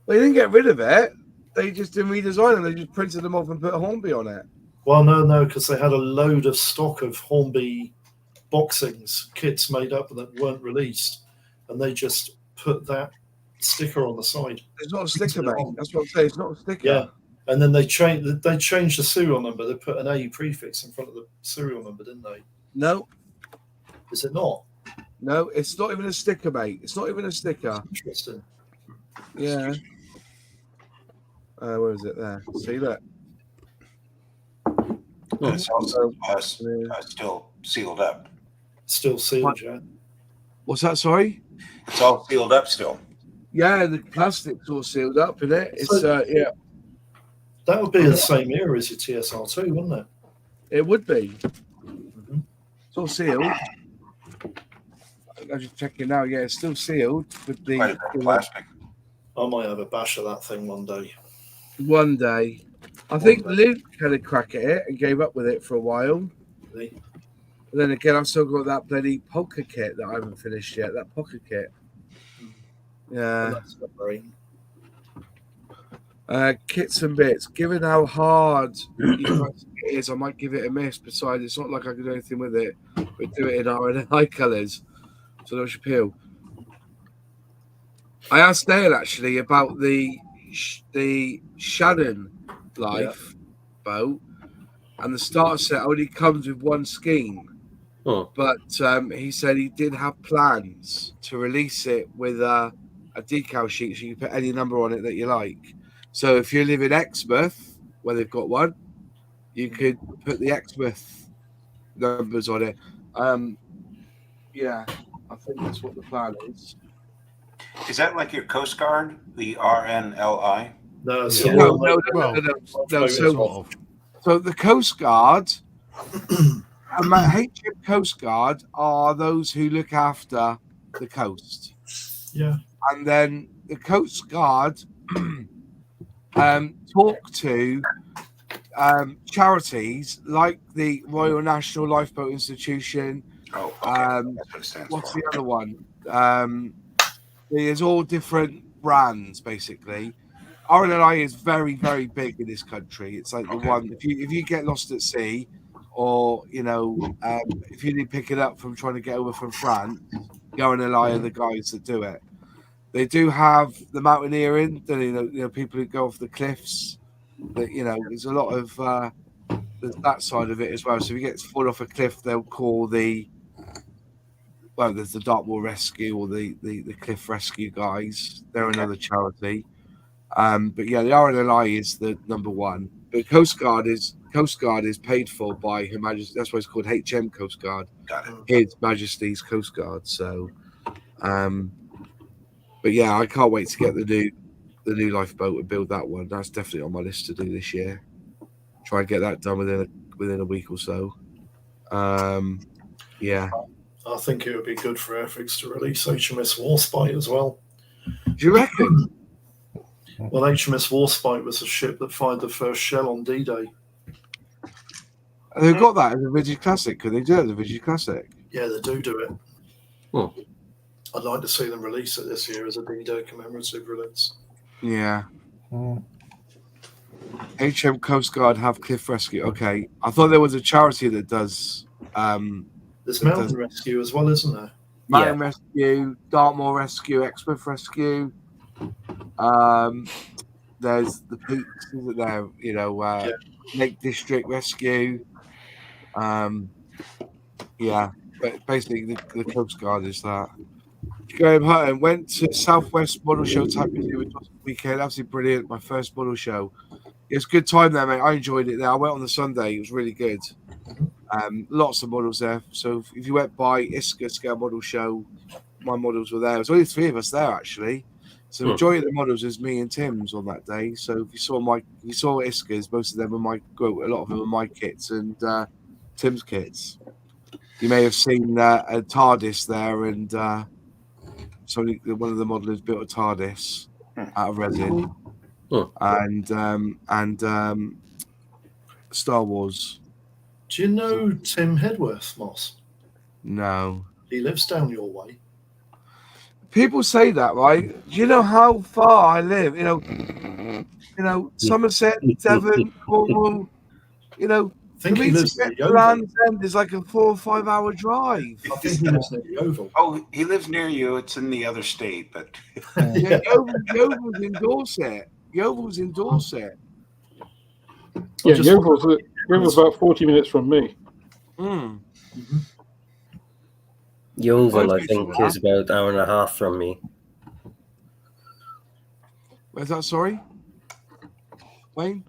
they didn't get rid of it. They just didn't redesign them. They just printed them off and put a Hornby on it. Well, no, because they had a load of stock of Hornby boxings kits made up that weren't released, and they just put that sticker on the side. It's not a sticker, mate. That's what I'm saying. It's not a sticker. Yeah. And then they changed the serial number. They put an A prefix in front of the serial number, didn't they? No. Is it not? No, it's not even a sticker, mate. It's not even a sticker. Interesting. Yeah. Where is it there? See that? It's also still sealed up. Still sealed, yeah. What's that? Sorry? It's all sealed up still. Yeah, the plastic's all sealed up, isn't it? It's yeah. That would be the same era as your TSR2, wouldn't it? It would be. Mm-hmm. It's all sealed. I'm just checking now. Yeah, it's still sealed with the plastic. I might have a bash of that thing one day. One day. I think Luke had a crack at it and gave up with it for a while. Really? But then again, I've still got that bloody polka kit that I haven't finished yet. That pocket kit. Yeah. Kits and bits. Given how hard it is, I might give it a miss. Besides, it's not like I can do anything with it. We do it in RNI colours. So no appeal. I asked Dale actually about the Shannon Life boat, and the starter set only comes with one scheme. But he said he did have plans to release it with a decal sheet, so you can put any number on it that you like. So if you live in Exmouth, where they've got one, you could put the Exmouth numbers on it. Yeah, I think that's what the plan is. Is that like your Coast Guard, the RNLI? No, no. So the Coast Guard, HM Coast Guard are those who look after the coast. Yeah. And then the Coast Guard talk to charities like the Royal National Lifeboat Institution. Oh, okay. What's the other one? There's all different brands, basically. RNLI is very, very big in this country. It's like the one, if you get lost at sea, or if you need to pick it up from trying to get over from France, RNLI are the guys that do it. They do have the mountaineering, people who go off the cliffs. There's a lot of that side of it as well. So if you get fall off a cliff, they'll call there's the Dartmoor Rescue or the Cliff Rescue guys. They're another charity. But yeah, the RNLI is the number one. But Coast Guard is paid for by Her Majesty. That's why it's called HM Coast Guard. Got it. His Majesty's Coast Guard. So, but yeah, I can't wait to get the new lifeboat and build that one. That's definitely on my list to do this year. Try and get that done within a week or so. Yeah. I think it would be good for Ethics to release HMS Warspite as well. Do you reckon? Well, HMS Warspite was a ship that fired the first shell on D-Day. They've got that as a Rigid Classic. Could they do it as a Rigid Classic? Yeah, they do it. Oh. I'd like to see them release it this year as a D-Day commemorative release. Yeah. HM Coast Guard have Cliff Rescue. Okay, I thought there was a charity that does. There's Mountain Rescue as well, isn't there? Mountain Rescue, Dartmoor Rescue, Exmouth Rescue. There's the Peaks, isn't there? You know, Lake District Rescue. Yeah, but basically the Coast Guard is that. Graham Hutton went to Southwest Model Show type with us weekend. Absolutely brilliant. My first model show. It was a good time there, mate. I enjoyed it there. I went on the Sunday. It was really good. Lots of models there. So if you went by ISCA Scale Model Show, my models were there. There was only 3 of us there, actually. So the majority of the models was me and Tim's on that day. So if you saw ISCAs, most of them were a lot of them were my kits and Tim's kits. You may have seen a TARDIS there, and one of the modelers built a TARDIS out of resin, and Star Wars. Do you know Tim Hedworth, Moss? No. He lives down your way. People say that, right? Do you know how far I live? You know, Somerset, Devon, Cornwall. You know, I think he lives near Yeovil. Land's End is like a 4 or 5 hour drive. I think he lives near Yeovil. Oh, he lives near you. It's in the other state, but Yeah, Yeovil's in Dorset. Yeovil's in Dorset. Yeah, Yeovil's about 40 minutes from me. Yeovil, I think, is about an hour and a half from me. Where's that? Sorry, Wayne.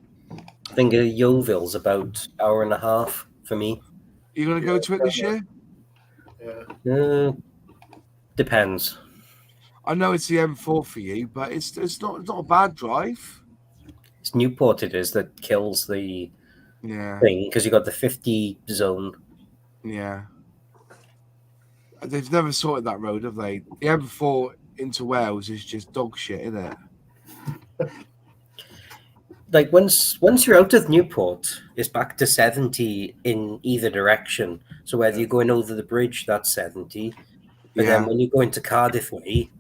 I think Yeovil's about an hour and a half for me. You gonna go to it this year? Yeah. Depends. I know it's the M4 for you, but it's not a bad drive. It's Newport it is that kills the thing because you got the 50 zone. Yeah. They've never sorted that road, have they? The M4 into Wales is just dog shit, isn't it? Like once you're out of Newport, it's back to 70 in either direction. So whether you're going over the bridge, that's 70. But then when you go into Cardiff way,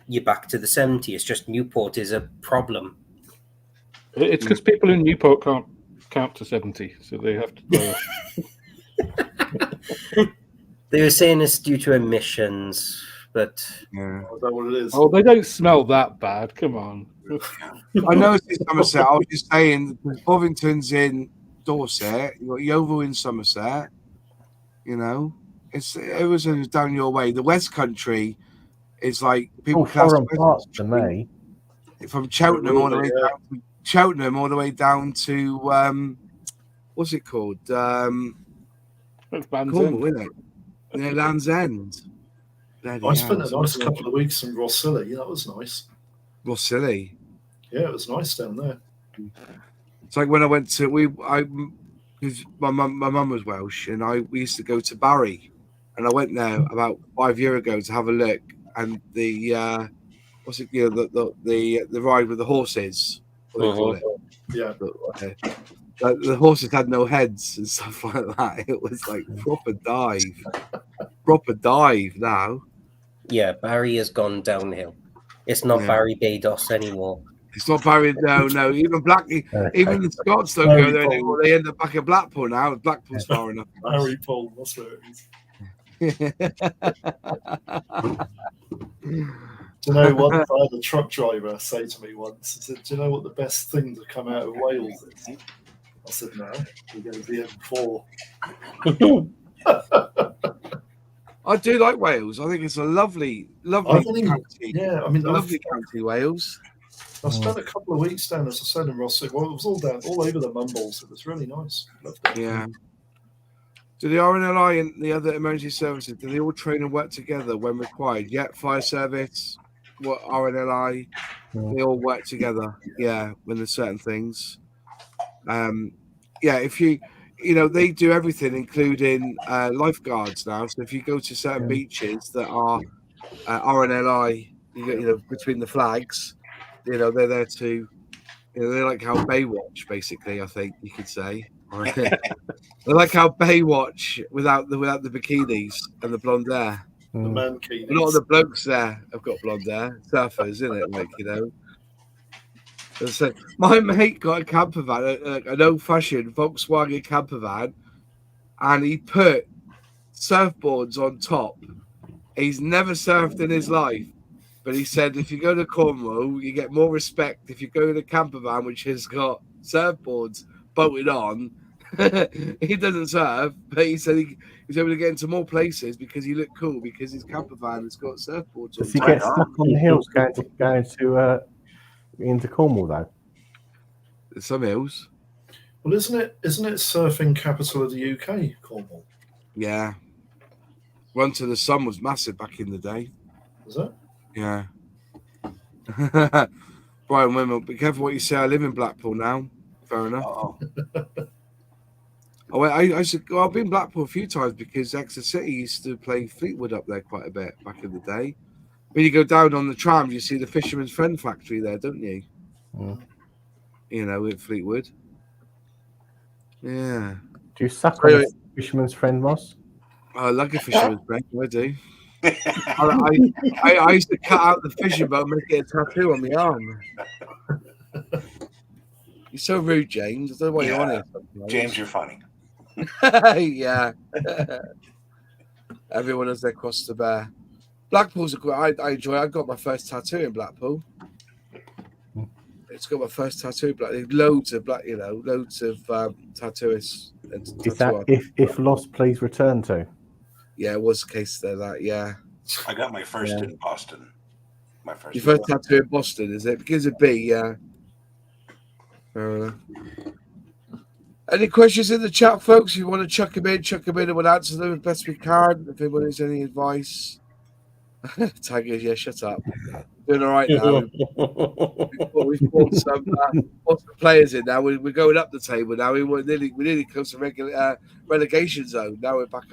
you're back to the 70. It's just Newport is a problem. It's because people in Newport can't count to 70, so they have to. They were saying it's due to emissions, but is that what it is? Oh, they don't smell that bad. Come on. I know it's in Somerset. I was just saying, Bovington's in Dorset. You got Yeovil in Somerset. You know, it was down your way. The West Country is like people foreign parts to me. From Cheltenham all the way down to Cheltenham all the way down to what's it called? Cornwall, isn't it? Yeah, Land's End. I spent a nice couple of weeks in Rossilly. That was nice. Rossilly. Yeah, it was nice down there. It's like when I went to because my mum was Welsh, and we used to go to Barry, and I went there about 5 years ago to have a look, and the the ride with the horses, what do they call it? Yeah. The horses had no heads and stuff like that. It was like proper dive now. Yeah, Barry has gone downhill. It's not Barry Bados anymore. It's not Barry. No. Even the Scots don't go there anymore. They end up back at Blackpool now. Blackpool's far enough. Barry Paul, that's where it is. Do you know what I had a truck driver say to me once? He said, "Do you know what the best thing to come out of Wales is?" I said, "No." He goes, "The M4." I do like Wales. I think it's a lovely county. Yeah, I mean, lovely county, Wales. I spent a couple of weeks down, as I said, in Rossett. Well, it was all over the Mumbles. It was really nice. Loved it. Yeah. Do the RNLI and the other emergency services, do they all train and work together when required? Yeah, fire service, RNLI, they all work together. Yeah, when there's certain things. If they do everything, including lifeguards now. So if you go to certain beaches that are RNLI, between the flags, they're there to, they're like how Baywatch, basically. I think you could say. They're like how Baywatch without the bikinis and the blonde hair. The mankini. A lot of the blokes there have got blonde hair, surfers, isn't it? Like, you know. So my mate got a camper van, an old-fashioned Volkswagen camper van, and he put surfboards on top. He's never surfed in his life, but he said if you go to Cornwall, you get more respect if you go in a camper van which has got surfboards bolted on. He doesn't surf, but he said he's able to get into more places because he looked cool because his camper van has got surfboards on. Does he get stuck on the hills going to into Cornwall though? Some hills. Well, isn't it surfing capital of the UK, Cornwall? Yeah. Run to the Sun was massive back in the day. Was it? Yeah. Brian Wimmer, be careful what you say. I live in Blackpool now. Fair enough. I've been Blackpool a few times because Exeter City used to play Fleetwood up there quite a bit back in the day. When you go down on the tram, you see the Fisherman's Friend factory there, don't you? Mm. You know, in Fleetwood. Yeah. Do you suck on a Fisherman's Friend, Moss? I like a Fisherman's Friend, I do. I used to cut out the fishing boat and make it a tattoo on my arm. You're so rude, James. I don't know why you're on it. James, you're funny. Yeah. Everyone has their cross to bear. Blackpool's a great. I enjoy it. I got my first tattoo in Blackpool. It's got my first tattoo. Loads of tattooists. Is that if lost, please return to? Yeah, it was the case there. That I got my first in Boston. My first. Your first tattoo in Boston, is it? Because of B, yeah. Fair enough. Any questions in the chat, folks? If you want to chuck them in, and we'll answer them as best we can. If anyone has any advice. Tiger, yeah, shut up. Doing all right now. We've brought some players in now. We're going up the table now. We're nearly close to relegation zone. Now we're back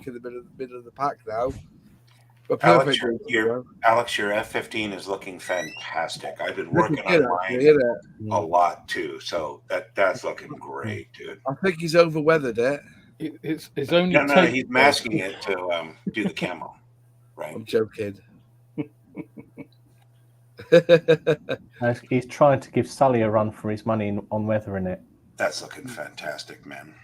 in the middle of the pack now. But Alex, your F-15 is looking fantastic. I've been working on mine a lot too, so that's looking great, dude. I think he's overweathered it. It's only no, he's masking it to do the camo. Right. I'm joking. He's trying to give Sully a run for his money on weathering it. That's looking fantastic, man.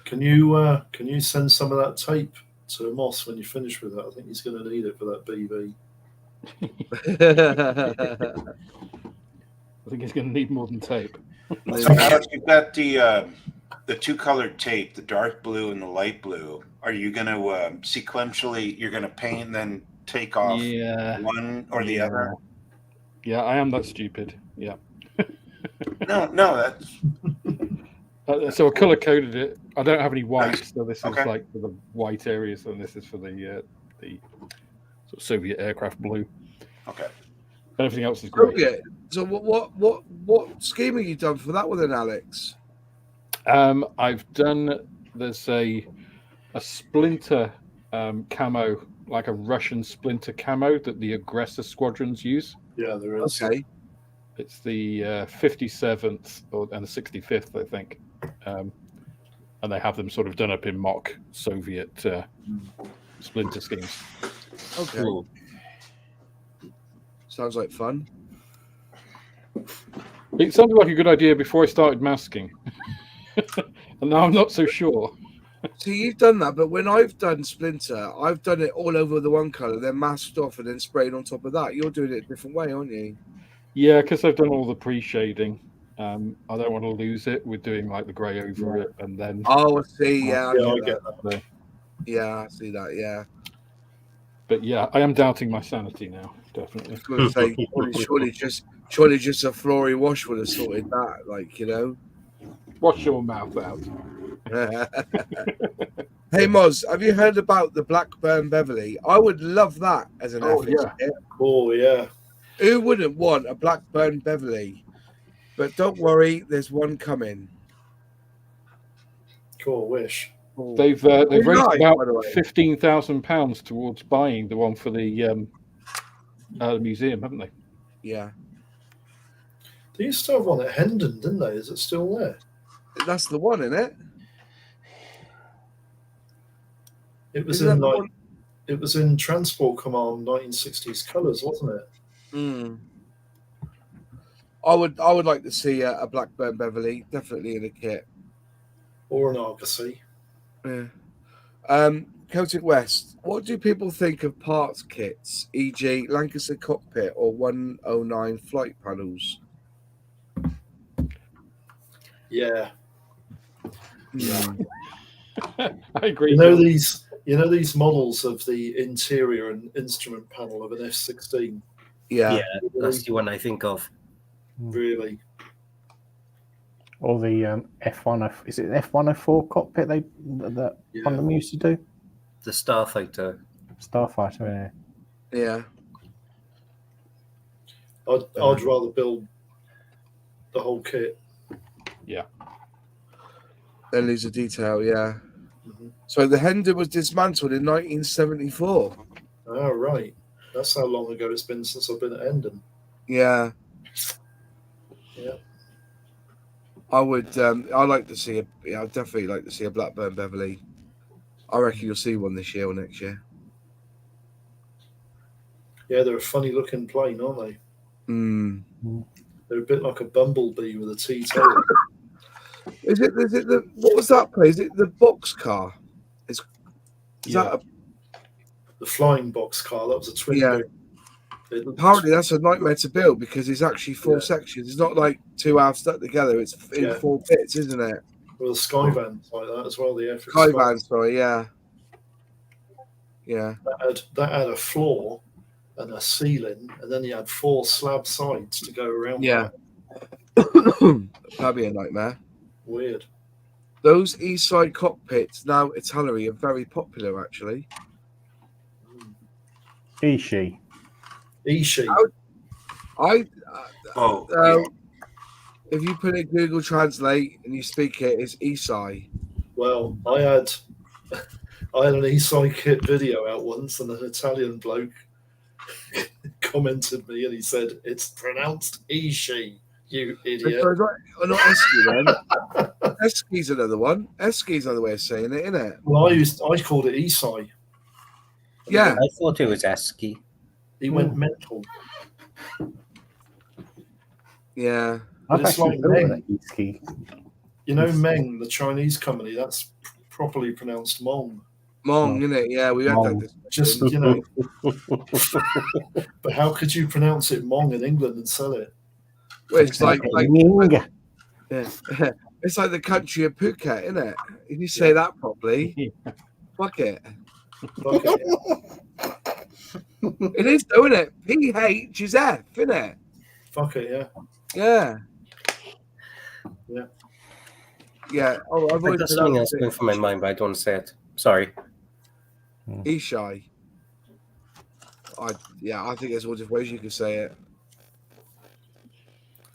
Can you send some of that tape to Moss when you finish with that? I think he's going to need it for that BB. I think he's going to need more than tape. So Alex, you've got the two-colored tape, the dark blue and the light blue. Are you going to sequentially? You're going to paint and then take off one or the other? Yeah, I am that stupid. Yeah. No, that's. So I color coded it. I don't have any white, so this is like for the white areas, and this is for the sort of Soviet aircraft blue. Okay. Everything else is great. Okay. So what scheme have you done for that one then, Alex? I've done. There's a splinter camo, like a Russian splinter camo that the aggressor squadrons use. Yeah, there is. Okay. It's the 57th and the 65th, I think. And they have them sort of done up in mock Soviet splinter schemes. Okay. Cool. Sounds like fun. It sounded like a good idea before I started masking. And now I'm not so sure. So you've done that, but when I've done Splinter, I've done it all over the one colour, then masked off and then sprayed on top of that. You're doing it a different way, aren't you? Yeah, because I've done all the pre-shading. I don't want to lose it with doing like the grey over it and then... Oh, I see, yeah. I get that. Yeah, I see that, yeah. But yeah, I am doubting my sanity now, definitely. I was going to say, surely just a Flory wash would have sorted that, like, you know. Wash your mouth out. Hey Moz, have you heard about the Blackburn Beverly? I would love that as an FX kit. Oh yeah. Who wouldn't want a Blackburn Beverly? But don't worry, there's one coming. Cool, wish. They've raised about £15,000 towards buying the one for the museum, haven't they? Yeah. They used to have one at Hendon, didn't they? Is it still there? That's the one, isn't it? It was Isn't in that like one? it was in Transport Command 1960s colours, wasn't it? I would like to see a Blackburn Beverly definitely in a kit, or an Argosy. Yeah. Celtic West. What do people think of parts kits, e.g., Lancaster cockpit or 109 flight panels? Yeah. I agree. You know these models of the interior and instrument panel of an F-16. Yeah, that's the one I think of. Really. Or the F1, is it F-104 cockpit that one of them used to do? The Starfighter. Starfighter, yeah. I'd rather build the whole kit. Yeah. Then there's a detail, yeah. So the Hender was dismantled in 1974. Oh, right. That's how long ago it's been since I've been at Hendon. Yeah. Yeah. I'd like to see I'd definitely like to see a Blackburn Beverly. I reckon you'll see one this year or next year. Yeah, they're a funny looking plane, aren't they? They're a bit like a bumblebee with a T-tail. Is it what was that plane? Is it the boxcar? Is that the flying boxcar? That was a twin. Yeah. Apparently that's a nightmare to build because it's actually 4 sections. It's not like 2 halves stuck together. It's in 4 bits, isn't it? Well, the Skyvan's like that as well. The Skyvan, sorry, yeah. That had a floor and a ceiling, and then you had 4 slab sides to go around. Yeah. That'd be a nightmare. Weird. Those east side cockpits now Italy are very popular actually. Ishii. If you put in Google Translate and you speak it, it's Isai. Well, I had an Isai kit video out once, and an Italian bloke commented me, and he said it's pronounced Ishii. You idiot. So not Esky then. Esky's another one. Esky's another way of saying it, isn't it? Well, I called it Isai. Yeah. I thought it was Esky. He went mental. Yeah. But it's like Meng. You know Meng, the Chinese company, that's properly pronounced Mong. Mong, isn't it? Yeah, we had that. Just, but how could you pronounce it Mong in England and sell it? Well, it's like it's like the country of Phuket, isn't it? If you say that properly, fuck it. It is, though, isn't it? PH is F, isn't it? Fuck it, yeah. Yeah. Yeah. Yeah. Oh, I've always got something else going through my mind, but I don't want to say it. Sorry. Ishai. I think there's all different ways you can say it.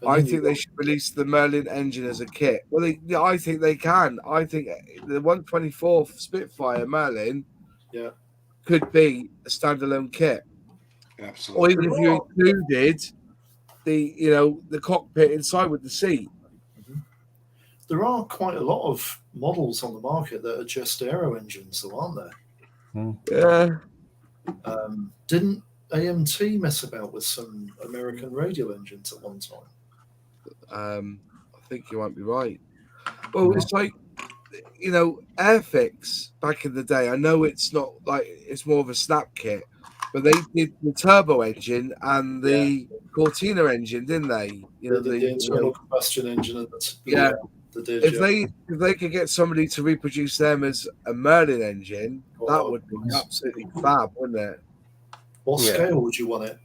I think they should release the Merlin engine as a kit. Well, I think they can. I think the 124 Spitfire Merlin could be a standalone kit. Absolutely. Or even if you included the cockpit inside with the seat. There are quite a lot of models on the market that are just aero engines, though, aren't there? Yeah. Didn't AMT mess about with some American radial engines at one time? I think you might be right. Well, it's like, Airfix back in the day. I know it's not like it's more of a snap kit, but they did the turbo engine and the Cortina engine, didn't they? The internal combustion engine. If they could get somebody to reproduce them as a Merlin engine, that would be absolutely fab, wouldn't it? What scale would you want it?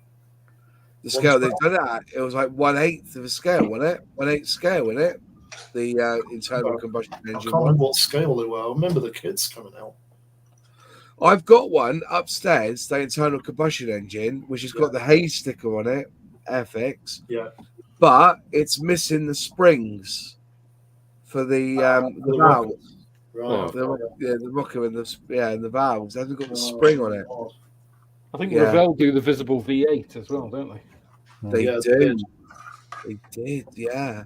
The scale they've done it at, it was like 1/8 of a scale, wasn't it? 1/8 scale, wasn't it? The internal combustion engine. I can't remember what scale they were. I remember the kits coming out. I've got one upstairs, the internal combustion engine, which has got the Hayes sticker on it, Airfix. Yeah. But it's missing the springs for the valves. Right. The rocker and the valves. They haven't got the spring on it. I think Revell do the visible V8 as well, don't they? They do. They did, yeah.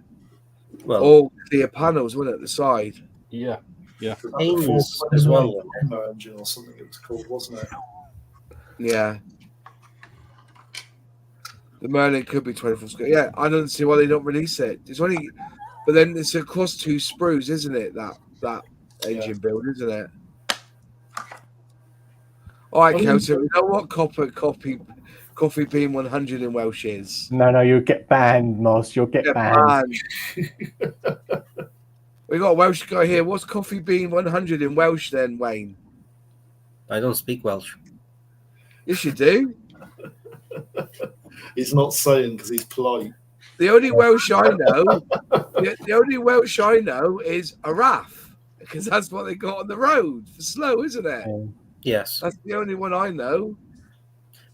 Well, all clear panels, wasn't it, at the side? Yeah. Haynes as well. Engine or something it was called, wasn't it? Yeah. The Merlin could be 24 scale. Yeah, I don't see why they don't release it. It's only, but then it's across 2 sprues, isn't it? That engine build, isn't it? All right, Kelton. You know what coffee bean 100 in Welsh is? No, you'll get banned, Moss. You'll get banned. We got a Welsh guy here. What's coffee bean 100 in Welsh then, Wayne? I don't speak Welsh. Yes, you do. He's not saying because he's polite. The only Welsh I know, the only Welsh I know is Araf, because that's what they got on the road for slow, isn't it? Yes, that's the only one I know.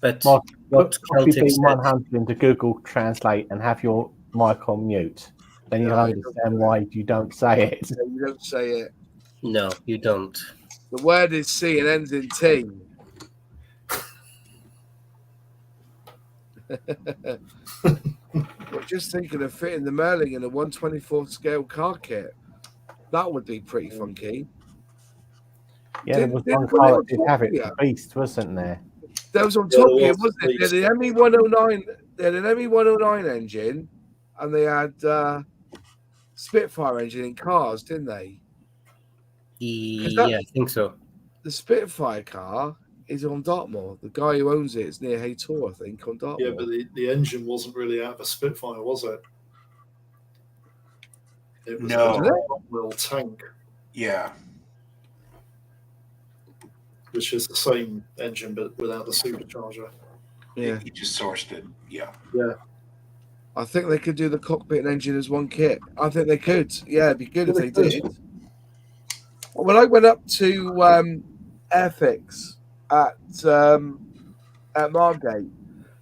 But put coffee bean 100 into Google Translate and have your mic on mute. Then you'll understand why you don't say it. You don't say it. No, you don't. The word is C and ends in T. We're just thinking of fitting the Merlin in a 1/24 scale car kit. That would be pretty funky. Yeah, there was one car that did have it. The Beast, wasn't there? There was on top here, wasn't it? They had the ME109. They had an ME109 engine, and they had Spitfire engine in cars, didn't they? Yeah, I think so. The Spitfire car is on Dartmoor. The guy who owns it is near Haytor, I think, on Dartmoor. Yeah, but the engine wasn't really out of a Spitfire, was it? It was a little tank. Yeah. Which is the same engine but without the supercharger. Yeah. You just sourced it. Yeah. Yeah. I think they could do the cockpit and engine as one kit. I think they could. Yeah, it'd be good if they did. When I went up to Airfix at Margate,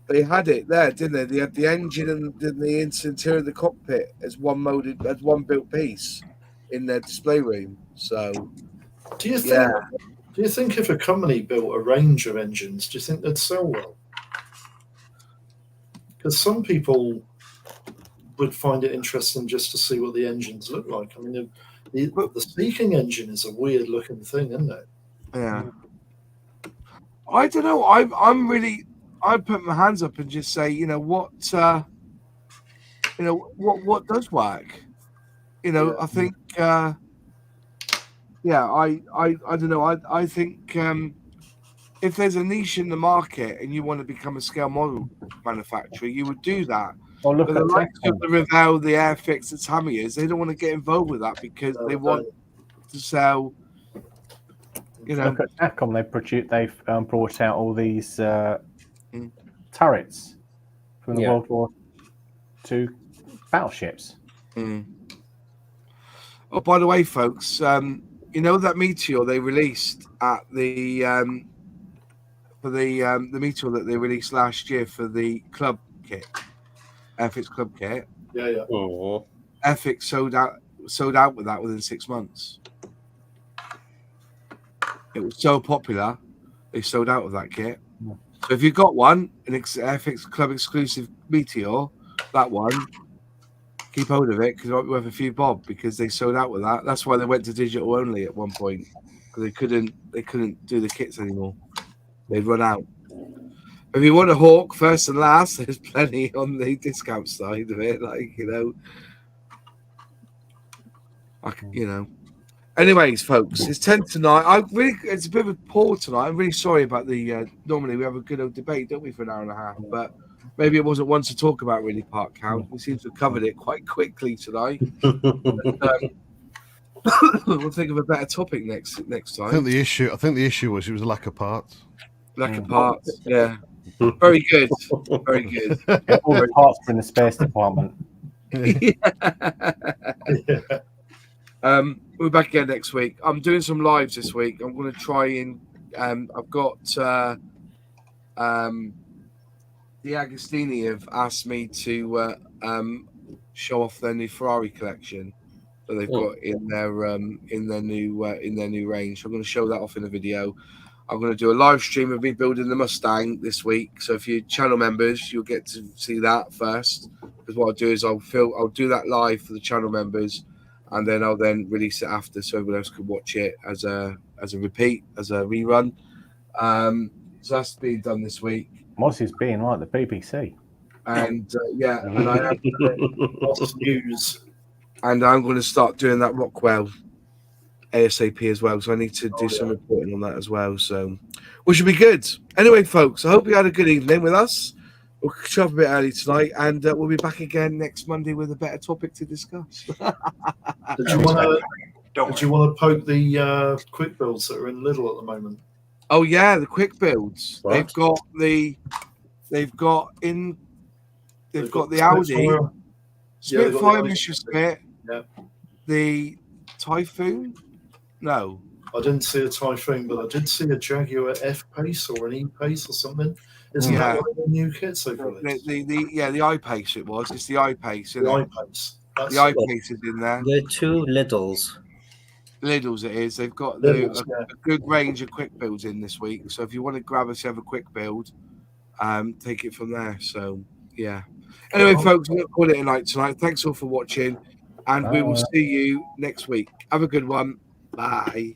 they had it there, didn't they? They had the engine and the interior of the cockpit as one built piece in their display room. So, do you think if a company built a range of engines, do you think they'd sell well? Because some people would find it interesting just to see what the engines look like. I mean, the speaking engine is a weird looking thing, isn't it? Yeah. I don't know. I put my hands up and just say, what does work? I think, I don't know. I think if there's a niche in the market and you want to become a scale model manufacturer, you would do that. Well, look but the likes of the Revell, the Airfix, the Tamiya's, they don't want to get involved with that because they want to sell. Look at Acom. They've brought out all these turrets from the World War II battleships. Mm. Oh, by the way, folks, that Meteor they released at the the Meteor that they released last year for the club kit, Airfix club kit. Yeah. Oh. Airfix sold out with that within 6 months. It was so popular, they sold out of that kit. So if you've got one, an Airfix club exclusive Meteor, that one, keep hold of it because it might be worth a few bob because they sold out with that. That's why they went to digital only at one point because they couldn't do the kits anymore. They'd run out. If you want a Hawk first and last, there's plenty on the discount side of it. Anyways, folks, it's 10 tonight. It's a bit of a pause tonight. I'm really sorry about the. Normally we have a good old debate, don't we, for an hour and a half? But maybe it wasn't one to talk about really part count. We seem to have covered it quite quickly tonight. We'll think of a better topic next time. I think the issue was it was a lack of parts. Lack of parts, yeah. Very good. Very good. All the parts are in the space department. We're back again next week. I'm doing some lives this week. I'm going to try and I've got the Agostini have asked me to show off their new Ferrari collection that they've got in their new range. I'm going to show that off in a video. I'm going to do a live stream of me building the Mustang this week. So if you're channel members, you'll get to see that first. Because what I'll do is I'll do that live for the channel members, and then I'll release it after so everyone else can watch it as a repeat, as a rerun. So that's being done this week. Moss is being like the BBC. And and I have lots of news. And I'm going to start doing that Rockwell ASAP as well. So I need to do some reporting on that as well. So, which should be good. Anyway, folks, I hope you had a good evening with us. We'll show up a bit early tonight, and we'll be back again next Monday with a better topic to discuss. Did you want to poke the quick builds that are in Lidl at the moment? Oh yeah, the quick builds. What? They've got the Audi, Spitfire, Mr. Spit, the Typhoon. No, I didn't see a Typhoon, but I did see a Jaguar F Pace or an E Pace or something. Isn't that one of the new kits they've released? The I Pace it was. It's the I Pace. The I Pace. The I Pace is in there. The two Lidls. Lidl's it is. They've got Lidl's, a good range of quick builds in this week. So if you want to grab us, have a quick build, take it from there. So yeah. Anyway, folks, we'll call it a night tonight. Thanks all for watching, and we will see you next week. Have a good one. Bye.